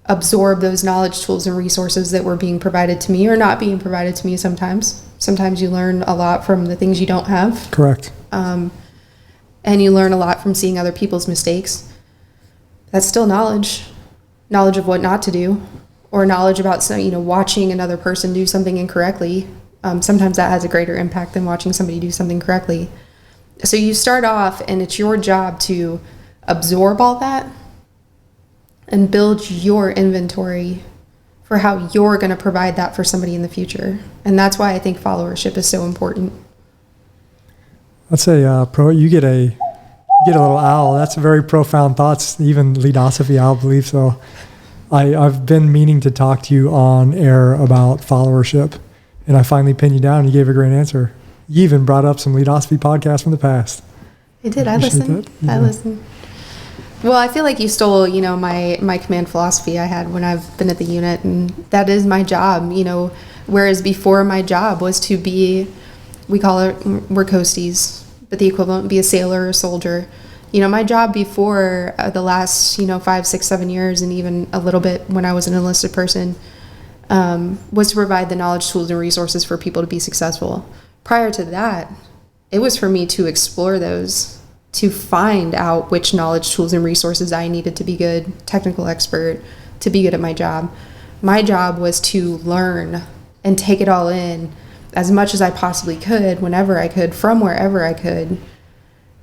absorb those knowledge, tools, and resources that were being provided to me or not being provided to me sometimes. Sometimes you learn a lot from the things you don't have. Correct. and you learn a lot from seeing other people's mistakes. That's still knowledge of what not to do, or knowledge about, watching another person do something incorrectly. Sometimes that has a greater impact than watching somebody do something correctly. So you start off, and it's your job to absorb all that and build your inventory for how you're going to provide that for somebody in the future. And that's why I think followership is so important. That's you get a little owl. That's very profound thoughts. Even Leadosophy owl believes so. I've been meaning to talk to you on air about followership, and I finally pinned you down and you gave a great answer. You even brought up some Leadosophy podcasts from the past. I did. I listened. Yeah. I listened. Well, I feel like you stole, my command philosophy I had when I've been at the unit, and that is my job, whereas before my job was to be, we're coasties, but the equivalent would be a sailor or a soldier. My job before the last, 5, 6, 7 years, and even a little bit when I was an enlisted person, was to provide the knowledge, tools, and resources for people to be successful. Prior to that, it was for me to explore those, to find out which knowledge, tools, and resources I needed to be good, technical expert, to be good at my job. My job was to learn and take it all in as much as I possibly could, whenever I could, from wherever I could,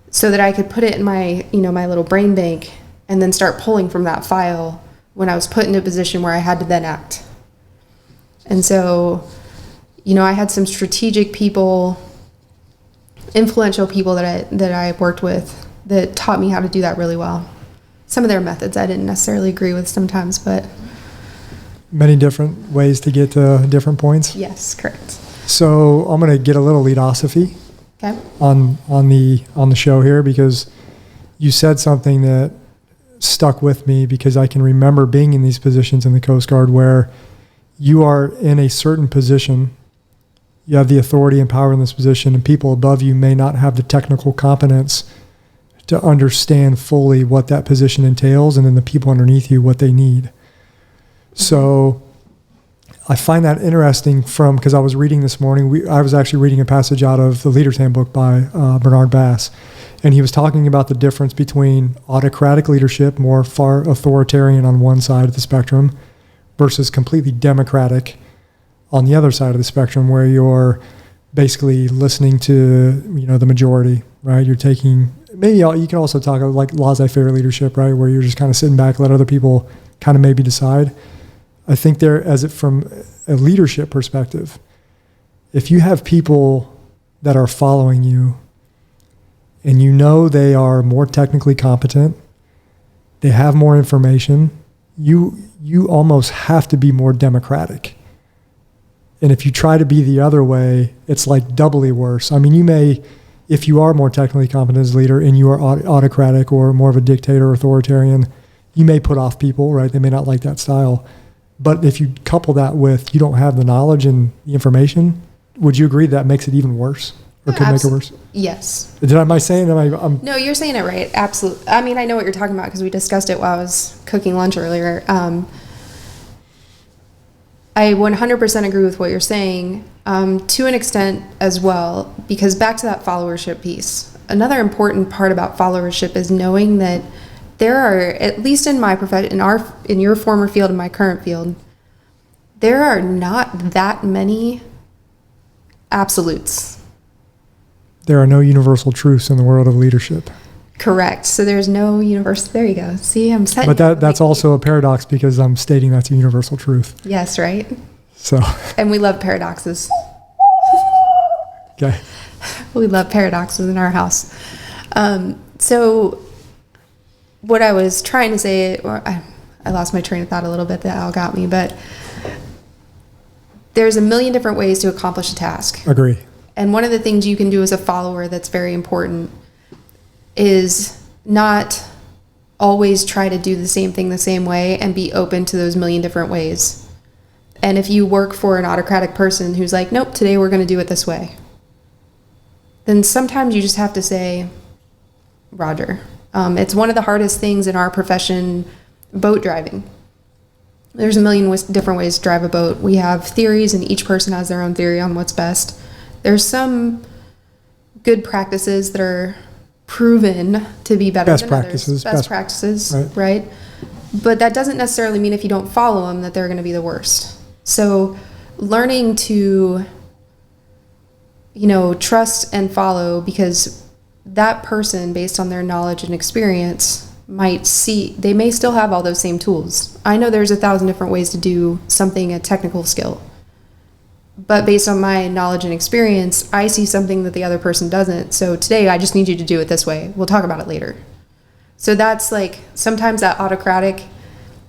so that I could put it in my, my little brain bank, and then start pulling from that file when I was put in a position where I had to then act. And so, I had some strategic people, influential people that I worked with that taught me how to do that really well. Some of their methods I didn't necessarily agree with sometimes, but many different ways to get to different points. Yes, correct. So I'm going to get a little Leadosophy on the show here, because you said something that stuck with me, because I can remember being in these positions in the Coast Guard where you are in a certain position, you have the authority and power in this position, and people above you may not have the technical competence to understand fully what that position entails, and then the people underneath you, what they need. So I find that interesting because I was reading this morning, I was actually reading a passage out of the Leader's Handbook by Bernard Bass, and he was talking about the difference between autocratic leadership, more far authoritarian on one side of the spectrum, versus completely democratic on the other side of the spectrum, where you're basically listening to, the majority, right? You're taking, maybe you can also talk about like laissez-faire leadership, right? Where you're just kind of sitting back, let other people kind of maybe decide. I think from a leadership perspective, if you have people that are following you and they are more technically competent, they have more information, you almost have to be more democratic. And if you try to be the other way, it's like doubly worse. I mean, you may, if you are more technically competent as a leader and you are autocratic or more of a dictator or authoritarian, you may put off people, right? They may not like that style. But if you couple that with you don't have the knowledge and the information, would you agree that makes it even worse, or could make it worse? Yes. Am I saying? No, you're saying it right. Absolutely. I mean, I know what you're talking about because we discussed it while I was cooking lunch earlier. I 100% agree with what you're saying, to an extent as well, because back to that followership piece. Another important part about followership is knowing that there are, at least in my profession, in your former field and my current field, there are not that many absolutes. There are no universal truths in the world of leadership. Correct. So there's no universal. There you go. See, I'm setting. But that's also a paradox, because I'm stating that's a universal truth. Yes, right. So. And we love paradoxes. Okay. We love paradoxes in our house. So what I was trying to say, or I lost my train of thought a little bit, that all got me, but there's a million different ways to accomplish a task. Agree. And one of the things you can do as a follower that's very important is not always try to do the same thing the same way, and be open to those million different ways. And if you work for an autocratic person who's like, nope, today we're going to do it this way, then sometimes you just have to say, Roger. It's one of the hardest things in our profession, boat driving. There's a million different ways to drive a boat. We have theories, and each person has their own theory on what's best. There's some good practices that are proven to be better best than practices, others. Best practices, right? But that doesn't necessarily mean if you don't follow them that they're going to be the worst. So learning to, trust and follow, because that person, based on their knowledge and experience, they may still have all those same tools. I know there's 1,000 different ways to do something, a technical skill. But based on my knowledge and experience, I see something that the other person doesn't. So today, I just need you to do it this way. We'll talk about it later. So that's like, sometimes that autocratic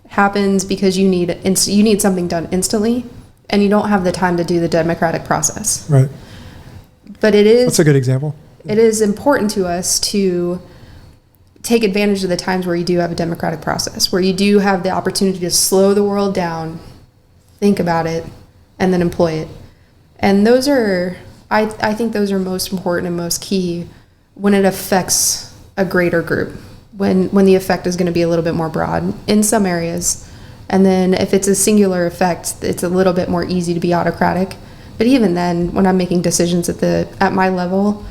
happens because you need something done instantly, and you don't have the time to do the democratic process. Right. But that's a good example. It is important to us to take advantage of the times where you do have a democratic process, where you do have the opportunity to slow the world down, think about it, and then employ it. And those are, I think those are most important and most key when it affects a greater group, when the effect is going to be a little bit more broad in some areas. And then if it's a singular effect, it's a little bit more easy to be autocratic. But even then, when I'm making decisions at my level,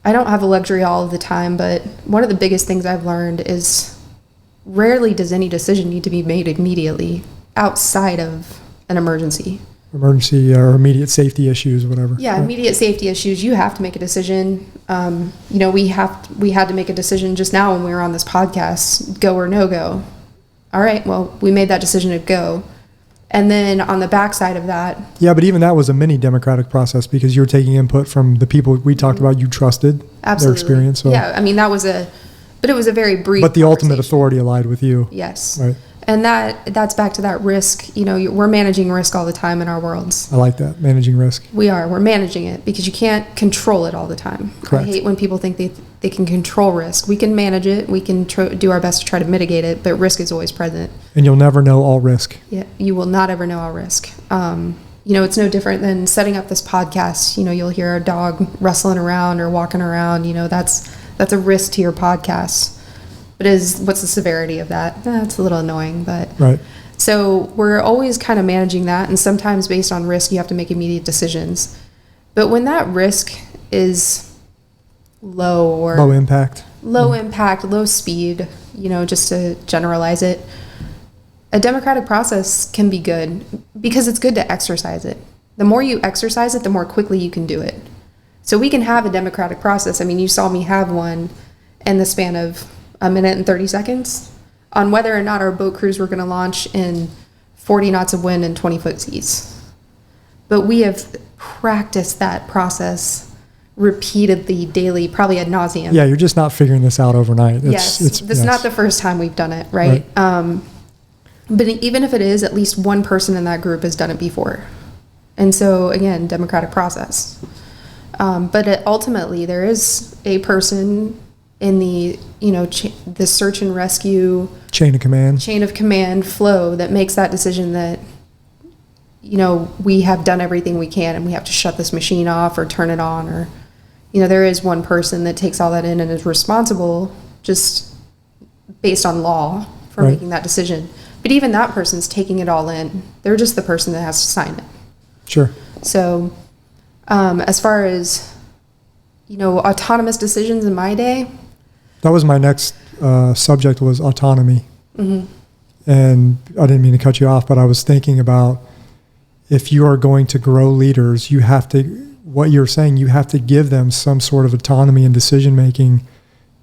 I don't have the luxury all of the time, but one of the biggest things I've learned is rarely does any decision need to be made immediately outside of an emergency or immediate safety issues, whatever. Yeah, right. Immediate safety issues. You have to make a decision. We had to make a decision just now when we were on this podcast, go or no go. All right, well, we made that decision to go. And then on the backside of that. Yeah, but even that was a mini democratic process because you're taking input from the people we talked about you trusted, absolutely. Their experience. So. Yeah, I mean, it was a very brief. But the ultimate authority lied with you. Yes. Right. And that's back to that risk. We're managing risk all the time in our worlds. I like that, managing risk. We're managing it because you can't control it all the time. Correct. I hate when people think they can control risk. We can manage it. We can do our best to try to mitigate it, but risk is always present. And you'll never know all risk. Yeah, you will not ever know all risk. It's no different than setting up this podcast. You'll hear a dog rustling around or walking around. That's a risk to your podcast. What's the severity of that? That's a little annoying, but right. So we're always kind of managing that, and sometimes based on risk, you have to make immediate decisions. But when that risk is low impact, low speed, just to generalize it, a democratic process can be good because it's good to exercise it. The more you exercise it, the more quickly you can do it. So we can have a democratic process. I mean, you saw me have one in the span of a minute and 30 seconds on whether or not our boat cruise were going to launch in 40 knots of wind and 20-foot seas. But we have practiced that process repeatedly, daily, probably ad nauseum. Yeah, you're just not figuring this out overnight. This is not the first time we've done it, right? But even if it is, at least one person in that group has done it before. And so, again, democratic process. But ultimately, there is a person in the the search and rescue chain of command flow that makes that decision that we have done everything we can and we have to shut this machine off or turn it on, or there is one person that takes all that in and is responsible just based on law for making that decision. But even that person's taking it all in. They're just the person that has to sign it. Sure. So as far as autonomous decisions in my day, that was my next subject, was autonomy. Mm-hmm. And I didn't mean to cut you off, but I was thinking about if you are going to grow leaders, you have to, what you're saying, you have to give them some sort of autonomy in decision making,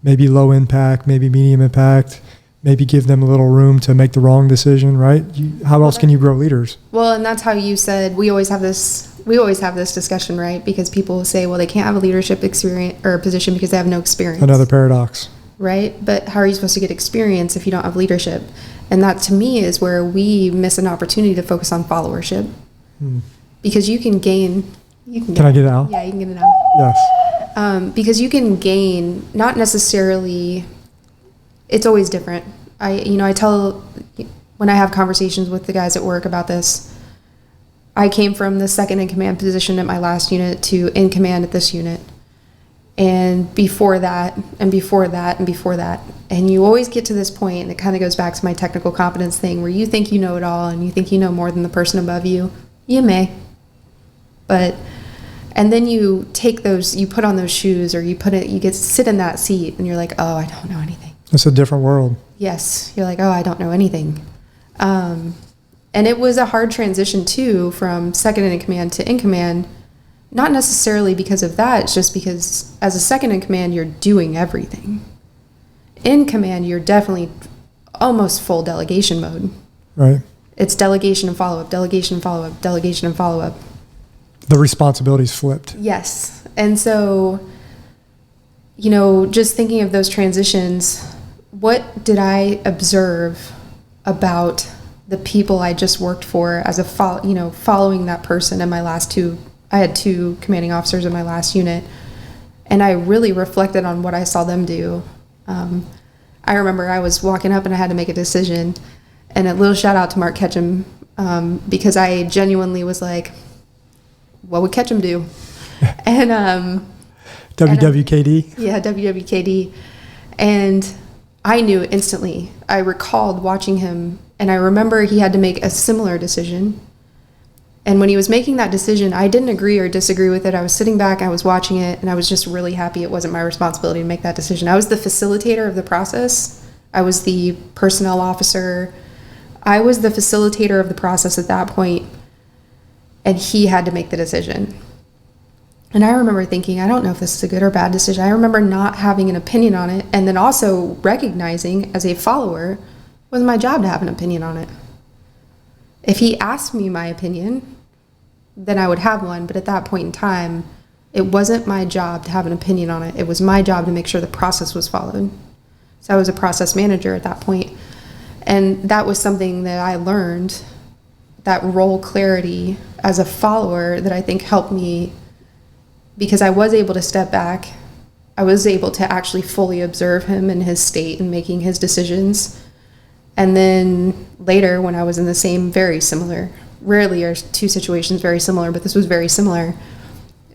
maybe low impact, maybe medium impact, maybe give them a little room to make the wrong decision, right? How else can you grow leaders? Well, and that's how you said, we always have this discussion, right? Because people say, well, they can't have a leadership experience or position because they have no experience. Another paradox. Right? But how are you supposed to get experience if you don't have leadership? And that, to me, is where we miss an opportunity to focus on followership. Because you can gain... Can I get it out? Yeah, you can get it out. Yes. Because you can gain, not necessarily... It's always different. I tell... When I have conversations with the guys at work about this, I came from the second in command position at my last unit to in command at this unit. And before that, and before that, and before that. And you always get to this point, and it kind of goes back to my technical competence thing, where you think you know it all, and you think you know more than the person above you. You may. And then you take those, you put on those shoes, or you get to sit in that seat, and you're like, oh, I don't know anything. It's a different world. Yes. You're like, oh, I don't know anything. And it was a hard transition too, from second in command to in command. Not necessarily because of that. It's just because as a second in command, you're doing everything. In command, you're definitely almost full delegation mode. Right. It's delegation and follow-up, delegation and follow-up, delegation and follow-up. The responsibility's flipped. Yes. And so, just thinking of those transitions, what did I observe about the people I just worked for as following that person in my last I had 2 commanding officers in my last unit, and I really reflected on what I saw them do. I remember I was walking up and I had to make a decision, and a little shout out to Mark Ketchum, because I genuinely was like, what would Ketchum do? And WWKD? Yeah, WWKD. And I knew instantly. I recalled watching him, and I remember he had to make a similar decision. And when he was making that decision, I didn't agree or disagree with it. I was sitting back, I was watching it, and I was just really happy it wasn't my responsibility to make that decision. I was the facilitator of the process. I was the personnel officer. I was the facilitator of the process at that point, and he had to make the decision. And I remember thinking, I don't know if this is a good or bad decision. I remember not having an opinion on it, and then also recognizing as a follower, it wasn't my job to have an opinion on it. If he asked me my opinion, then I would have one. But at that point in time, it wasn't my job to have an opinion on it. It was my job to make sure the process was followed. So I was a process manager at that point. And that was something that I learned, that role clarity as a follower, that I think helped me, because I was able to step back. I was able to actually fully observe him in his state and making his decisions. And then later, when I was in the same, very similar, rarely are 2 situations very similar, but this was very similar,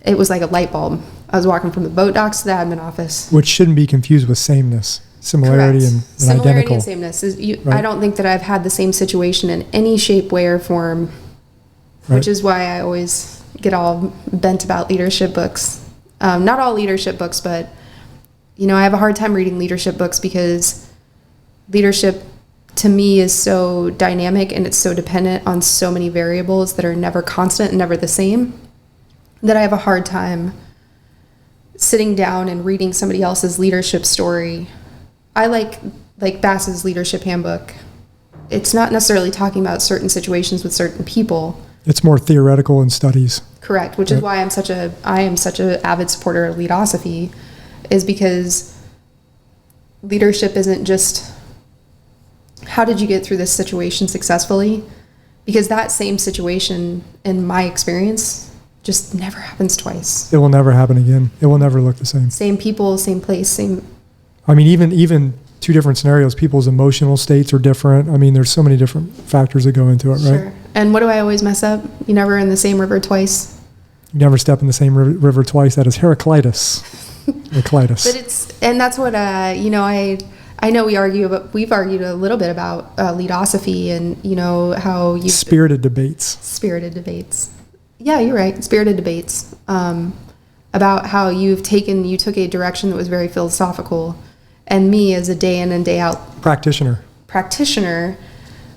it was like a light bulb. I was walking from the boat docks to the admin office. Which shouldn't be confused with sameness. Similarity and Similarity identical. and sameness. Right. I don't think that I've had the same situation in any shape, way, or form, Right. which is why I always get all bent about leadership books. Not all leadership books, but, I have a hard time reading leadership books, because leadership to me is so dynamic, and it's so dependent on so many variables that are never constant and never the same, that I have a hard time sitting down and reading somebody else's leadership story. I like Bass's leadership handbook. It's not necessarily talking about certain situations with certain people. It's more theoretical in studies. Correct, which is why I am such a avid supporter of Leadosophy, is because leadership isn't just how did you get through this situation successfully, because that same situation, in my experience, just never happens twice. It will never happen again. It will never look the same. Same people, same place, same. I mean, even 2 different scenarios, people's emotional states are different. I mean, there's so many different factors that go into it, right? Sure. And what do I always mess up? You never in the same river twice. You never step in the same river twice. That is Heraclitus. Heraclitus. But and that's what, I know we've argued a little bit about Leadosophy, and, how you Spirited debates. Yeah, you're right. Spirited debates. About how you took a direction that was very philosophical, and me as a day in and day out Practitioner,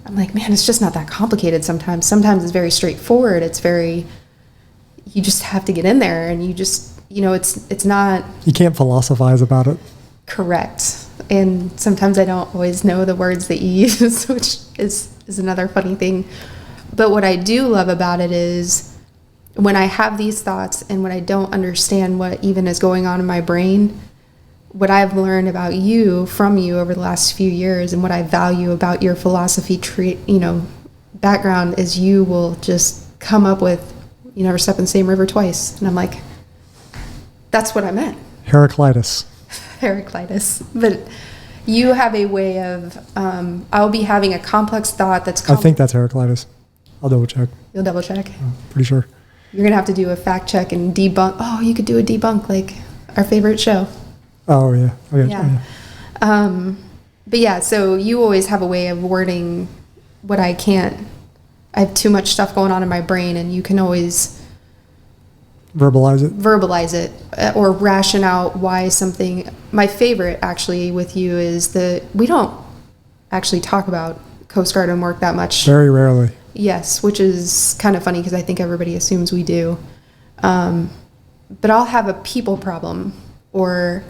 I'm like, man, it's just not that complicated sometimes. Sometimes it's very straightforward. You just have to get in there, and you just, it's not. You can't philosophize about it. Correct. And sometimes I don't always know the words that you use, which is another funny thing. But what I do love about it is when I have these thoughts and when I don't understand what even is going on in my brain, what I've learned about from you over the last few years, and what I value about your philosophy background, is you will just come up with, you never step in the same river twice. And I'm like, that's what I meant. Heraclitus. But you have a way of, I'll be having a complex thought that's I think that's Heraclitus. I'll double check. You'll double check? I'm pretty sure. You're going to have to do a fact check and debunk. Oh, you could do a debunk, like our favorite show. Oh, yeah. Okay. Yeah. But yeah, so you always have a way of wording what I can't. I have too much stuff going on in my brain, and you can always verbalize it, or ration out why something. My favorite actually with you is we don't actually talk about Coast Guard and work that much. Very rarely. Yes, which is kind of funny because I think everybody assumes we do. But I'll have a people problem or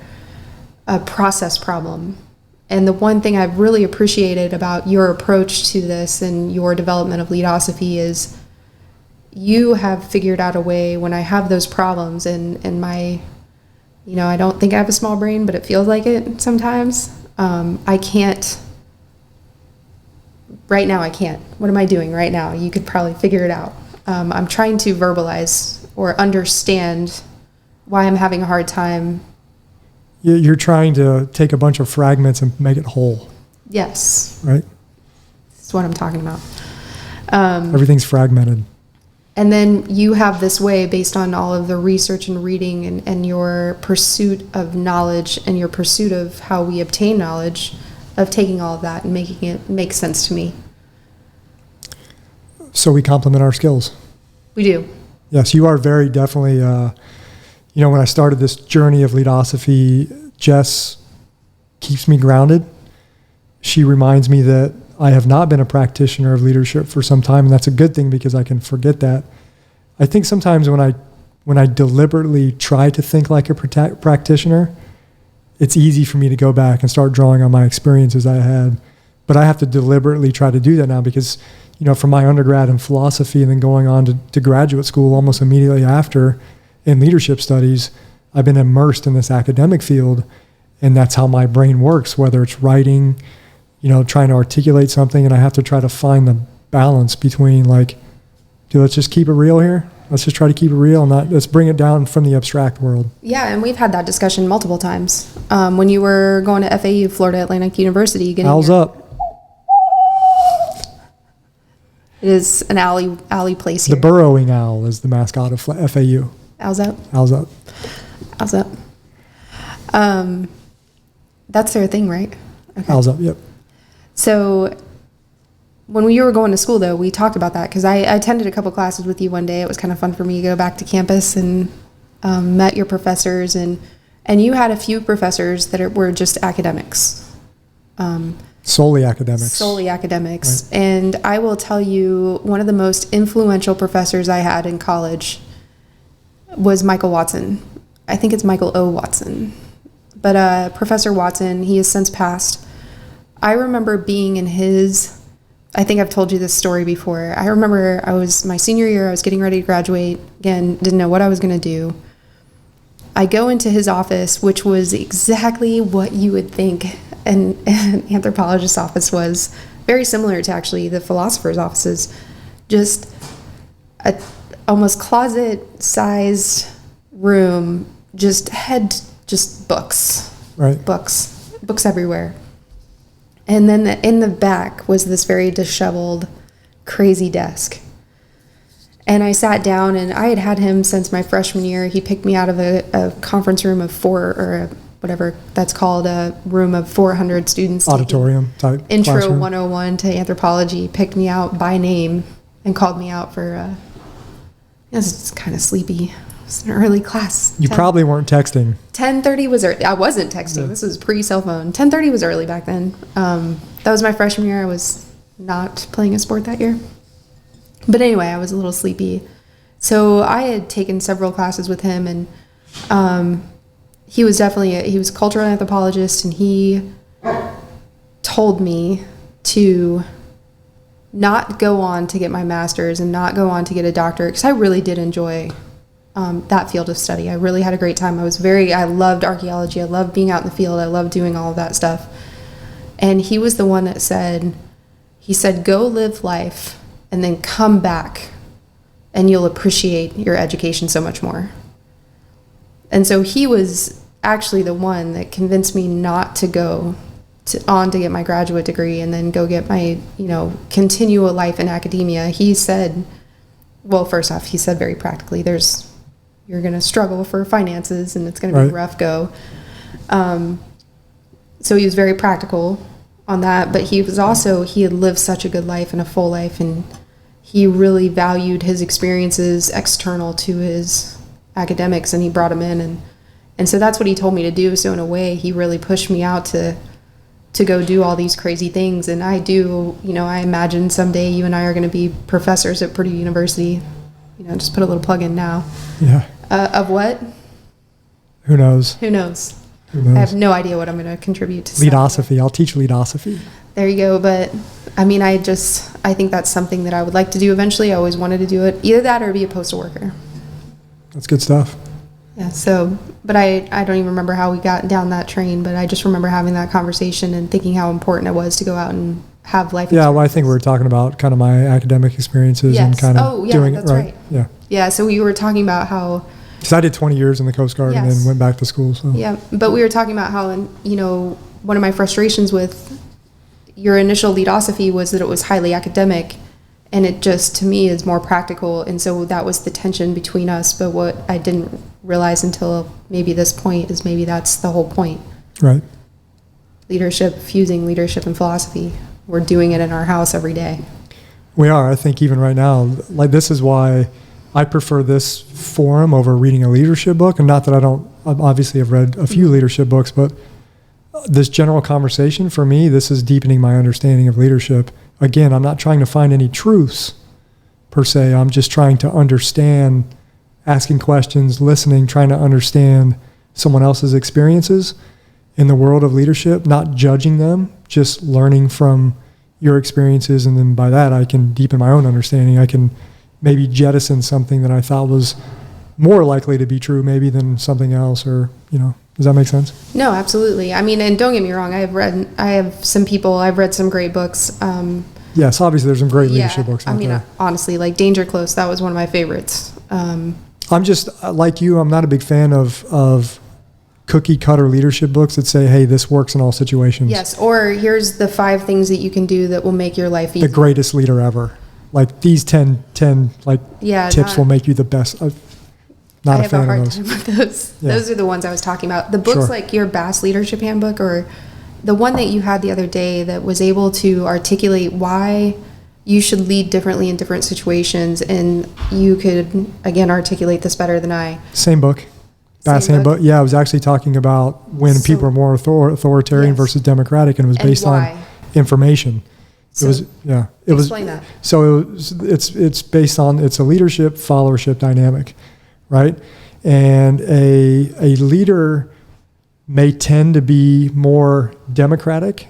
a process problem. And the one thing I've really appreciated about your approach to this and your development of Leadosophy is you have figured out a way when I have those problems and my, I don't think I have a small brain, but it feels like it sometimes. I can't. Right now I can't. What am I doing right now? You could probably figure it out. I'm trying to verbalize or understand why I'm having a hard time. You're trying to take a bunch of fragments and make it whole. Yes. Right? That's what I'm talking about. Everything's fragmented. And then you have this way, based on all of the research and reading and your pursuit of knowledge and your pursuit of how we obtain knowledge, of taking all of that and making it make sense to me. So we complement our skills. We do. Yes, you are very definitely, when I started this journey of Leadosophy, Jess keeps me grounded. She reminds me that I have not been a practitioner of leadership for some time, and that's a good thing because I can forget that. I think sometimes when I deliberately try to think like a practitioner, it's easy for me to go back and start drawing on my experiences I had. But I have to deliberately try to do that now because, from my undergrad in philosophy and then going on to graduate school almost immediately after in leadership studies, I've been immersed in this academic field, and that's how my brain works, whether it's writing, trying to articulate something, and I have to try to find the balance between let's just keep it real here. Let's just try to keep it real and let's bring it down from the abstract world. Yeah, and we've had that discussion multiple times. When you were going to FAU, Florida Atlantic University. Owls up. It is an alley place here. The burrowing owl is the mascot of FAU. Owls up. Owls up. Owls up. That's their thing, right? Okay. Owls up, yep. So when we were going to school, though, we talked about that because I attended a couple classes with you one day. It was kind of fun for me to go back to campus and met your professors. And you had a few professors that were just academics. Solely academics. Solely academics. Right. And I will tell you, one of the most influential professors I had in college was Michael Watson. I think it's Michael O. Watson. But Professor Watson, he has since passed. I remember being in I think I've told you this story before. I remember my senior year, I was getting ready to graduate. Again, didn't know what I was going to do. I go into his office, which was exactly what you would think an anthropologist's office was. Very similar to actually the philosopher's offices. Just a almost closet-sized room, just books. Right. Books everywhere. And then in the back was this very disheveled, crazy desk. And I sat down, and I had him since my freshman year. He picked me out of a conference room of whatever that's called, a room of 400 students. Auditorium type Intro classroom. 101 to anthropology. Picked me out by name and called me out for, it's kind of sleepy. It's an early class. You probably weren't texting. 10:30 was early. I wasn't texting. Yeah. This was pre-cell phone. 10:30 was early back then. That was my freshman year. I was not playing a sport that year. But anyway, I was a little sleepy. So I had taken several classes with him, and he was he was a cultural anthropologist, and he told me to not go on to get my master's and not go on to get a doctorate, because I really did enjoy that field of study. I really had a great time. I loved archaeology. I loved being out in the field. I loved doing all of that stuff. And he was the one that said, go live life and then come back and you'll appreciate your education so much more. And so he was actually the one that convinced me not to go on to get my graduate degree and then go get my, continue a life in academia. He said, well, first off, he said very practically, you're going to struggle for finances and it's going to be a rough go. So he was very practical on that, but he had lived such a good life and a full life, and he really valued his experiences external to his academics, and he brought them in, and so that's what he told me to do. So in a way, he really pushed me out to go do all these crazy things. And I imagine someday you and I are going to be professors at Purdue University. Just put a little plug in now. Yeah. Of what? Who knows? Who knows? I have no idea what I'm going to contribute to. Leadosophy. I'll teach Leadosophy. There you go. But I mean, I think that's something that I would like to do eventually. I always wanted to do it. Either that or be a postal worker. That's good stuff. Yeah. So, but I don't even remember how we got down that train, but I just remember having that conversation and thinking how important it was to go out and have life. Yeah. Well, I think we were talking about kind of my academic experiences and kind of doing it right. Yeah. Yeah. So we were talking about how. Because I did 20 years in the Coast Guard and then went back to school. So. Yeah. But we were talking about how, one of my frustrations with your initial Leadosophy was that it was highly academic. And it just, to me, is more practical. And so that was the tension between us. But what I didn't realize until maybe this point is maybe that's the whole point. Right. Fusing leadership and philosophy. We're doing it in our house every day. We are. I think even right now, like this is why I prefer this forum over reading a leadership book. And not that I obviously have read a few leadership books, but this general conversation for me, this is deepening my understanding of leadership. Again, I'm not trying to find any truths per se. I'm just trying to understand, asking questions, listening, trying to understand someone else's experiences in the world of leadership, not judging them, just learning from your experiences. And then by that, I can deepen my own understanding. I can maybe jettison something that I thought was more likely to be true maybe than something else, or, does that make sense? No, absolutely. I mean, and don't get me wrong, I've read some great books. Yes, obviously there's some great leadership books out there. Honestly, like Danger Close, that was one of my favorites. I'm just, like you, I'm not a big fan of cookie cutter leadership books that say, hey, this works in all situations. Yes, or here's the 5 things that you can do that will make your life easier. The greatest leader ever. Like these 10 tips will make you the best. Not a fan of those. I have a hard time with those. Yeah. Those are the ones I was talking about. The books like your Bass Leadership Handbook, or the one that you had the other day that was able to articulate why you should lead differently in different situations, and you could, again, articulate this better than I. Same book. Bass Handbook. Yeah, I was actually talking about when people are more authoritarian versus democratic, and it was based on information. Explain that. So it's based on, it's a leadership followership dynamic, right? And a leader may tend to be more democratic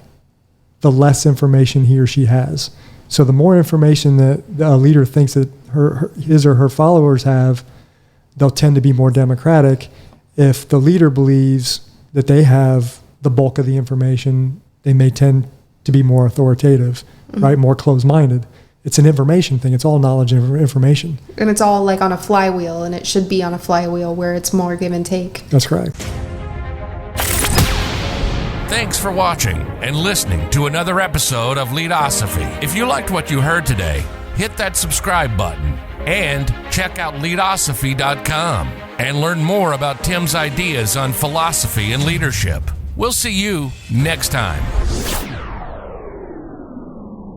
the less information he or she has. So the more information that a leader thinks that his or her followers have, they'll tend to be more democratic. If the leader believes that they have the bulk of the information, they may tend to be more authoritative, right? More closed-minded. It's an information thing. It's all knowledge and information. And it's all like on a flywheel, and it should be on a flywheel where it's more give and take. That's correct. Thanks for watching and listening to another episode of Leadosophy. If you liked what you heard today, hit that subscribe button and check out Leadosophy.com and learn more about Tim's ideas on philosophy and leadership. We'll see you next time.